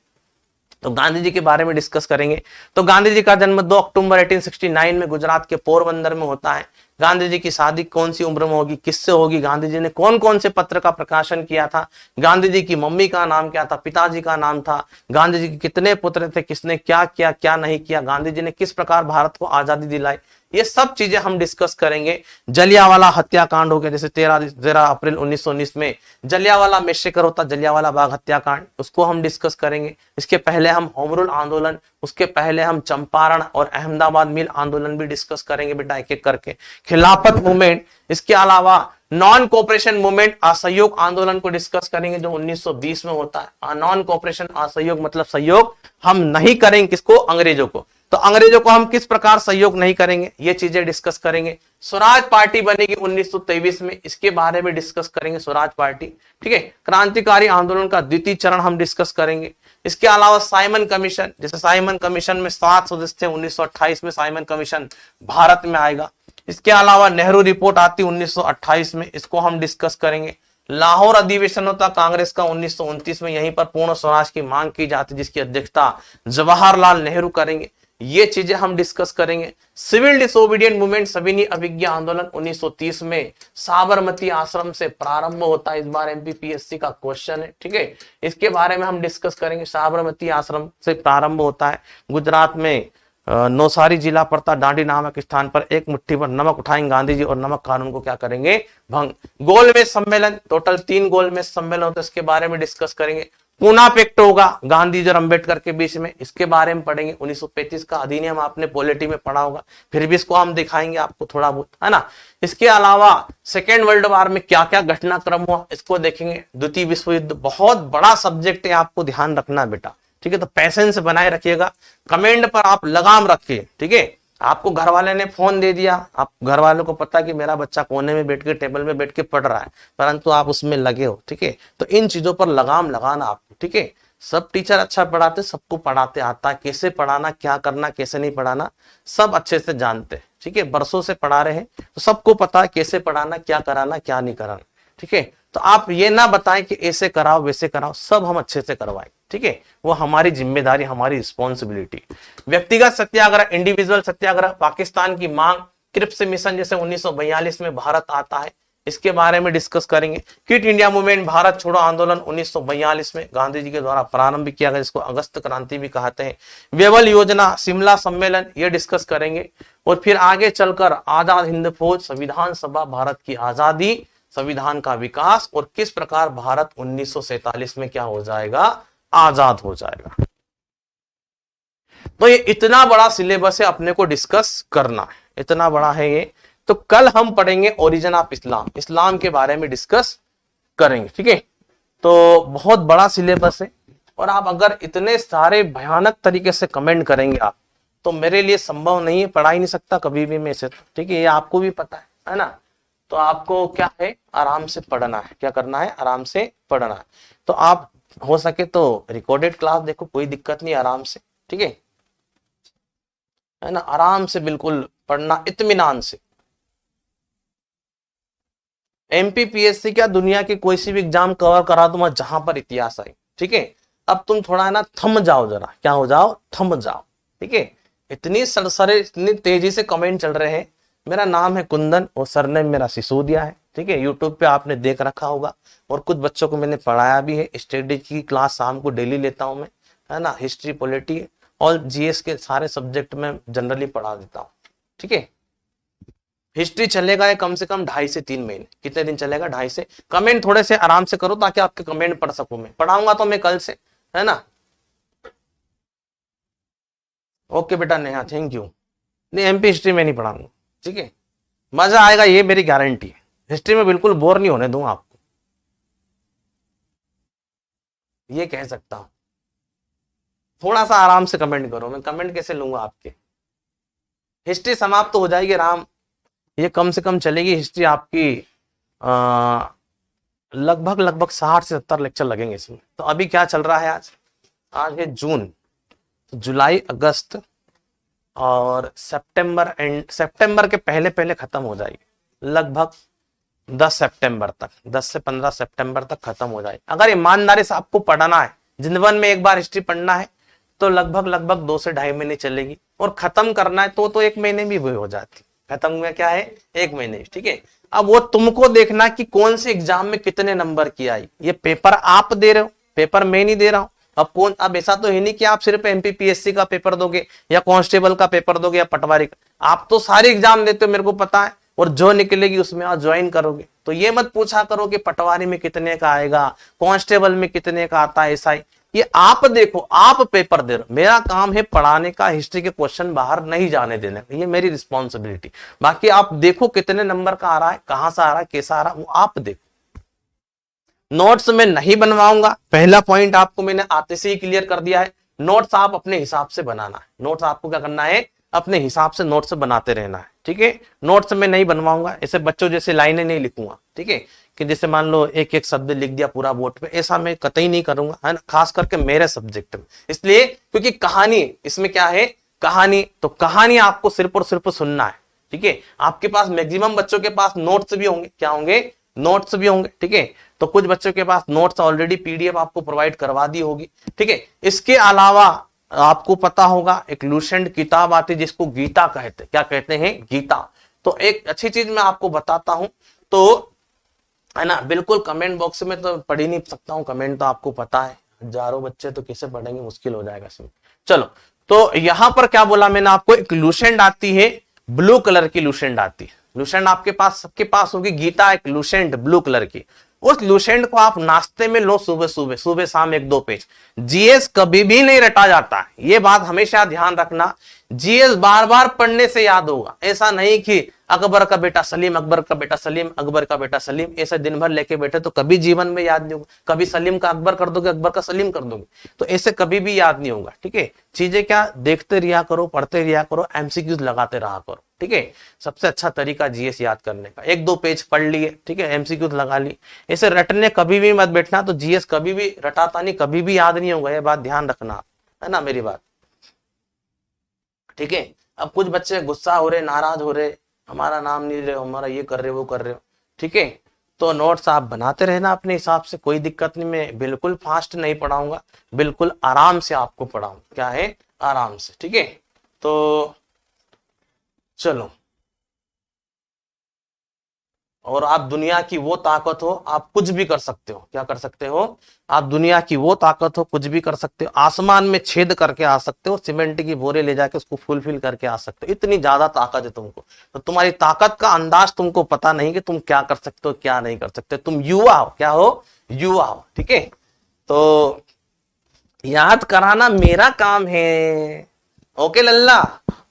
तो गांधी जी के बारे में डिस्कस करेंगे। तो गांधी जी का जन्म 2 अक्टूबर 1869 में गुजरात के पोरबंदर में होता है। गांधी जी की शादी कौन सी उम्र में होगी, किससे होगी, गांधी जी ने कौन कौन से पत्र का प्रकाशन किया था, गांधी जी की मम्मी का नाम क्या था, पिताजी का नाम था, गांधी जी के कितने पुत्र थे, किसने क्या किया क्या नहीं किया, गांधी जी ने किस प्रकार भारत को आजादी दिलाई, ये सब चीजें हम डिस्कस करेंगे। जलियांवाला हत्याकांड हो गया, जैसे 13 अप्रैल 1919 में जलियांवाला मैसेकर होता, जलियांवाला बाग हत्याकांड, उसको हम डिस्कस करेंगे। इसके पहले हम होम रूल आंदोलन, उसके पहले हम चंपारण और अहमदाबाद मिल आंदोलन भी डिस्कस करेंगे बेटा, एक एक करके। खिलाफत मूवमेंट, इसके अलावा नॉन कोऑपरेशन मूवमेंट, असहयोग आंदोलन को डिस्कस करेंगे, जो 1920 में होता है। नॉन कोऑपरेशन, असहयोग मतलब सहयोग हम नहीं करेंगे, किसको, अंग्रेजों को। तो अंग्रेजों को हम किस प्रकार सहयोग नहीं करेंगे, ये चीजें डिस्कस करेंगे। स्वराज पार्टी बनेगी 1923 में, इसके बारे में डिस्कस करेंगे, स्वराज पार्टी, ठीक है। क्रांतिकारी आंदोलन का द्वितीय चरण हम डिस्कस करेंगे। इसके अलावा साइमन कमीशन, जैसे साइमन कमीशन में 7 सदस्य थे, 1928 में साइमन कमीशन भारत में आएगा। इसके अलावा नेहरू रिपोर्ट आती 1928 में, इसको हम डिस्कस करेंगे। लाहौर अधिवेशन होता कांग्रेस का 1929 में, यहीं पर पूर्ण स्वराज की मांग की जाती, जिसकी अध्यक्षता जवाहरलाल नेहरू करेंगे। ये चीजें हम डिस्कस करेंगे। सिविल डिसोबीडियंट मूवमेंट सविनय अवज्ञा आंदोलन 1930 में साबरमती आश्रम से प्रारंभ होता है। इस बार एमपीपीएससी का क्वेश्चन है, ठीक है, इसके बारे में हम डिस्कस करेंगे। साबरमती आश्रम से प्रारंभ होता है। गुजरात में नौसारी जिला पड़ता, डांडी नामक स्थान पर एक मुट्ठी पर नमक उठाएंगे गांधी जी और नमक कानून को क्या करेंगे, भंग। गोलमेज सम्मेलन, टोटल 3 गोलमेज सम्मेलन होते हैं, इसके बारे में डिस्कस करेंगे। पूना पैक्ट होगा गांधी जी और अंबेडकर के बीच में, इसके बारे में पढ़ेंगे। 1935 का अधिनियम आपने पॉलिटी में पढ़ा होगा, फिर भी इसको हम दिखाएंगे आपको थोड़ा बहुत, है ना। इसके अलावा सेकेंड वर्ल्ड वॉर में क्या क्या घटनाक्रम हुआ इसको देखेंगे। द्वितीय विश्व युद्ध बहुत बड़ा सब्जेक्ट है, आपको ध्यान रखना बेटा, ठीक है। तो पैसेंस बनाए रखिएगा, कमेंट पर आप लगाम रखिए, ठीक है। आपको घर वाले ने फोन दे दिया, आप घर वालों को पता कि मेरा बच्चा कोने में बैठ के टेबल में बैठ के पढ़ रहा है, परंतु आप उसमें लगे हो, ठीक है। तो इन चीजों पर लगाम लगाना आपको, ठीक है। सब टीचर अच्छा पढ़ाते, सबको पढ़ाते आता है, कैसे पढ़ाना, क्या करना, कैसे नहीं पढ़ाना, सब अच्छे से जानते हैं, ठीक है। बरसों से पढ़ा रहे हैं तो सबको पता है कैसे पढ़ाना, क्या कराना, क्या नहीं कराना, ठीक है। तो आप ये ना बताएं कि ऐसे कराओ वैसे कराओ, सब हम अच्छे से करवाएं, ठीक है। वो हमारी जिम्मेदारी, हमारी रिस्पॉन्सिबिलिटी। व्यक्तिगत सत्याग्रह, इंडिविजुअल सत्याग्रह, पाकिस्तान की मांग, क्रिप्स मिशन जैसे 1942 में भारत आता है, इसके बारे में डिस्कस करेंगे। क्विट इंडिया मूवमेंट, भारत छोड़ो आंदोलन 1942 में गांधी जी के द्वारा प्रारंभ किया गया, जिसको अगस्त क्रांति भी कहते हैं। वेवल योजना, शिमला सम्मेलन, ये डिस्कस करेंगे। और फिर आगे चलकर आजाद हिंद फौज, संविधान सभा, भारत की आजादी, संविधान का विकास और किस प्रकार भारत 1947 में क्या हो जाएगा, आजाद हो जाएगा। तो ये इतना बड़ा सिलेबस है, अपने को डिस्कस करना है, इतना बड़ा है ये। तो कल हम पढ़ेंगे ओरिजिन ऑफ इस्लाम, इस्लाम के बारे में डिस्कस करेंगे, ठीक है। तो बहुत बड़ा सिलेबस है, और आप अगर इतने सारे भयानक तरीके से कमेंट करेंगे आप, तो मेरे लिए संभव नहीं है, पढ़ा ही नहीं सकता कभी भी मैं इसे, ठीक है। ये आपको भी पता है ना। तो आपको क्या है, आराम से पढ़ना है। क्या करना है, आराम से पढ़ना है। तो आप हो सके तो रिकॉर्डेड क्लास देखो, कोई दिक्कत नहीं, आराम से, ठीक है ना। आराम से बिल्कुल पढ़ना, इत्मीनान से। एमपीपीएससी क्या, दुनिया की कोई सी भी एग्जाम कवर करा दूंगा जहां पर इतिहास आई, ठीक है। अब तुम थोड़ा है ना थम जाओ, जरा क्या हो जाओ, थम जाओ, ठीक है। इतनी सरसरे, इतनी तेजी से कमेंट चल रहे हैं। मेरा नाम है कुंदन और सरनेम मेरा सिसोदिया है, ठीक है। यूट्यूब पे आपने देख रखा होगा, और कुछ बच्चों को मैंने पढ़ाया भी है। स्टैटिस्टिक्स की क्लास शाम को डेली लेता हूं मैं, है ना। हिस्ट्री, पॉलिटी और जीएस के सारे सब्जेक्ट में जनरली पढ़ा देता हूं, ठीक है। हिस्ट्री चलेगा ये कम से कम 2.5 से 3 महीने। कितने दिन चलेगा, 2.5 से। कमेंट थोड़े से आराम से करो ताकि आपके कमेंट पढ़ सकूं मैं। पढ़ाऊंगा तो मैं कल से, है ना। ओके बेटा नेहा, थैंक यू। नहीं, एमपी हिस्ट्री में नहीं पढ़ाऊंगा, ठीक है। मजा आएगा, ये मेरी गारंटी है। हिस्ट्री में बिल्कुल बोर नहीं होने दूंगा आपको, ये कह सकता हूं। थोड़ा सा आराम से कमेंट करो, मैं कमेंट कैसे लूंगा आपके। हिस्ट्री समाप्त तो हो जाएगी राम, ये कम से कम चलेगी हिस्ट्री आपकी लगभग 60 से 70 लेक्चर लगेंगे इसमें। तो अभी क्या चल रहा है, आज है जून, तो जुलाई, अगस्त और सितंबर, एंड सितंबर के पहले पहले खत्म हो जाएगी। लगभग 10 सितंबर तक, 10 से 15 सितंबर तक खत्म हो जाएगी। अगर ईमानदारी से आपको पढ़ना है, जिंदगी में एक बार हिस्ट्री पढ़ना है, तो लगभग 2 से 2.5 महीने चलेगी। और खत्म करना है तो 1 महीने भी हो जाती। खत्म हुआ क्या है, 1 महीने, ठीक है। अब वो तुमको देखना कि कौन से एग्जाम में कितने नंबर की आई। ये पेपर आप दे रहे हो, पेपर मैं नहीं दे रहा हूं। अब ऐसा तो है नहीं कि आप सिर्फ एमपीपीएससी का पेपर दोगे या कांस्टेबल का पेपर दोगे या पटवारी का। आप तो सारे एग्जाम देते हो, मेरे को पता है, और जो निकलेगी उसमें आप ज्वाइन करोगे। तो ये मत पूछा करो कि पटवारी में कितने का आएगा, कांस्टेबल में कितने का आता है, ऐसा ही। ये आप देखो, आप पेपर दे रहे हो, मेरा काम है पढ़ाने का, हिस्ट्री के क्वेश्चन बाहर नहीं जाने देने, ये मेरी रिस्पॉन्सिबिलिटी। बाकी आप देखो कितने नंबर का आ रहा है, कहां से आ रहा है, कैसा आ रहा है, वो आप देखो। नोट्स में नहीं बनवाऊंगा, पहला पॉइंट आपको मैंने आते से ही क्लियर कर दिया है। नोट्स आप अपने हिसाब से बनाना है। नोट्स आपको क्या करना है, अपने हिसाब से नोट्स बनाते रहना है, ठीक है। नोट्स में नहीं बनवाऊंगा, ऐसे बच्चों जैसे लाइनें नहीं लिखूंगा, ठीक है, कि जैसे मान लो एक एक शब्द लिख दिया पूरा बोर्ड पे, ऐसा मैं कतई नहीं करूंगा, है ना। खास करके मेरे सब्जेक्ट में, इसलिए क्योंकि कहानी, इसमें क्या है, कहानी, तो कहानी आपको सिर्फ और सिर्फ सुनना है, ठीक है। आपके पास मैक्सिमम बच्चों के पास नोट्स भी होंगे, क्या होंगे, नोट्स भी होंगे, ठीक है। तो कुछ बच्चों के पास नोट्स ऑलरेडी पीडीएफ आपको प्रोवाइड करवा दी होगी, ठीक है। इसके अलावा आपको पता होगा एक लूसेंट किताब आती है जिसको गीता कहते हैं, क्या कहते हैं, गीता। तो एक अच्छी चीज मैं आपको बताता हूं, तो है ना, बिल्कुल कमेंट बॉक्स में तो पढ़ ही नहीं सकता हूं कमेंट, तो आपको पता है हजारों बच्चे तो कैसे पढ़ेंगे, मुश्किल हो जाएगा इसमें। चलो, तो यहां पर क्या बोला मैंने आपको, एक लूसेंट आती है, ब्लू कलर की लूसेंट आती है। लूसेंट आपके पास, सबके पास होगी गीता, एक लूसेंट ब्लू कलर की। उस लूसेंट को आप नाश्ते में लो, सुबह सुबह, सुबह शाम 1-2 पेज। जीएस कभी भी नहीं रटा जाता, ये बात हमेशा ध्यान रखना। जीएस बार बार पढ़ने से याद होगा, ऐसा नहीं कि अकबर का बेटा सलीम, अकबर का बेटा सलीम, अकबर का बेटा सलीम, ऐसे दिन भर लेके बैठे तो कभी जीवन में याद नहीं होगा। कभी सलीम का अकबर कर दोगे, अकबर का सलीम कर दोगे, तो ऐसे कभी भी याद नहीं होगा। ठीक है, चीजें क्या, देखते रिया करो, पढ़ते रिया करो, एमसीक्यूज लगाते रहा करो। ठीक है, सबसे अच्छा तरीका जीएस याद करने का, 1-2 पेज पढ़ लिए, ठीक है, एमसीक्यूज लगा ली। ऐसे रटने कभी भी मत बैठना, तो जीएस कभी भी रटाता नहीं, कभी भी याद नहीं होगा, ये बात ध्यान रखना, है ना मेरी बात। ठीक है, अब कुछ बच्चे गुस्सा हो रहे, नाराज हो रहे, हमारा नाम नहीं ले रहे हो, हमारा ये कर रहे हो, वो कर रहे हो। ठीक है, तो नोट्स आप बनाते रहना अपने हिसाब से, कोई दिक्कत नहीं। मैं बिल्कुल फास्ट नहीं पढ़ाऊंगा, बिल्कुल आराम से आपको पढ़ाऊंगा, क्या है, आराम से। ठीक है, तो चलो, और आप दुनिया की वो ताकत हो, आप कुछ भी कर सकते हो। क्या कर सकते हो, आप दुनिया की वो ताकत हो, कुछ भी कर सकते हो। आसमान में छेद करके आ सकते हो, सीमेंट की बोरे ले जाके उसको फुलफिल करके आ सकते हो, इतनी ज्यादा ताकत है तुमको। तो तुम्हारी ताकत का अंदाज तुमको पता नहीं कि तुम क्या कर सकते हो, क्या नहीं कर सकते। तुम युवा हो, क्या हो, युवा हो। ठीक है, तो याद कराना मेरा काम है। ओके लल्ला,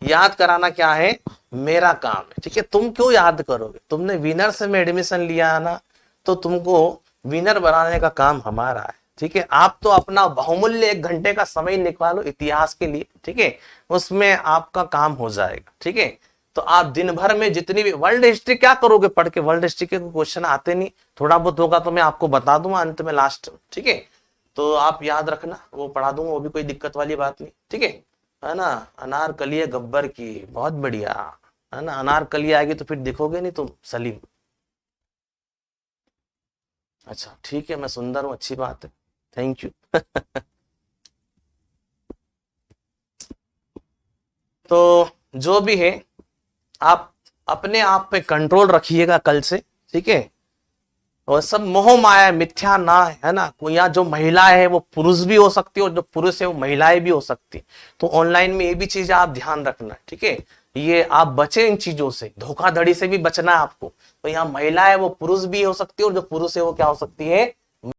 याद कराना क्या है, मेरा काम है। ठीक है, तुम क्यों याद करोगे, तुमने विनर से में एडमिशन लिया है ना, तो तुमको विनर बनाने का काम हमारा है। ठीक है, आप तो अपना बहुमूल्य 1 घंटे का समय निकालो इतिहास के लिए। ठीक है, उसमें आपका काम हो जाएगा। ठीक है, तो आप दिन भर में जितनी भी वर्ल्ड हिस्ट्री क्या करोगे पढ़ के, वर्ल्ड हिस्ट्री के क्वेश्चन आते नहीं, थोड़ा बहुत होगा तो मैं आपको बता दूंगा अंत में, लास्ट। ठीक है, तो आप याद रखना, वो पढ़ा दूंगा, वो भी कोई दिक्कत वाली बात नहीं। ठीक है ना। अनारकली गब्बर की, बहुत बढ़िया, है ना। अनारकली आएगी तो फिर दिखोगे नहीं तुम सलीम। अच्छा ठीक है, मैं सुंदर हूं, अच्छी बात है, थैंक यू। तो जो भी है, आप अपने आप पे कंट्रोल रखिएगा कल से। ठीक है, और सब मोह माया, मिथ्या ना है ना। यहाँ जो महिला है वो पुरुष भी हो सकती है, और जो पुरुष है वो महिलाएं भी हो सकती है। तो ऑनलाइन में ये भी चीजें आप ध्यान रखना। ठीक है, ये आप बचे इन चीजों से, धोखाधड़ी से भी बचना है आपको। तो यहाँ महिला है वो पुरुष भी हो सकती है, और जो पुरुष है वो क्या हो सकती है,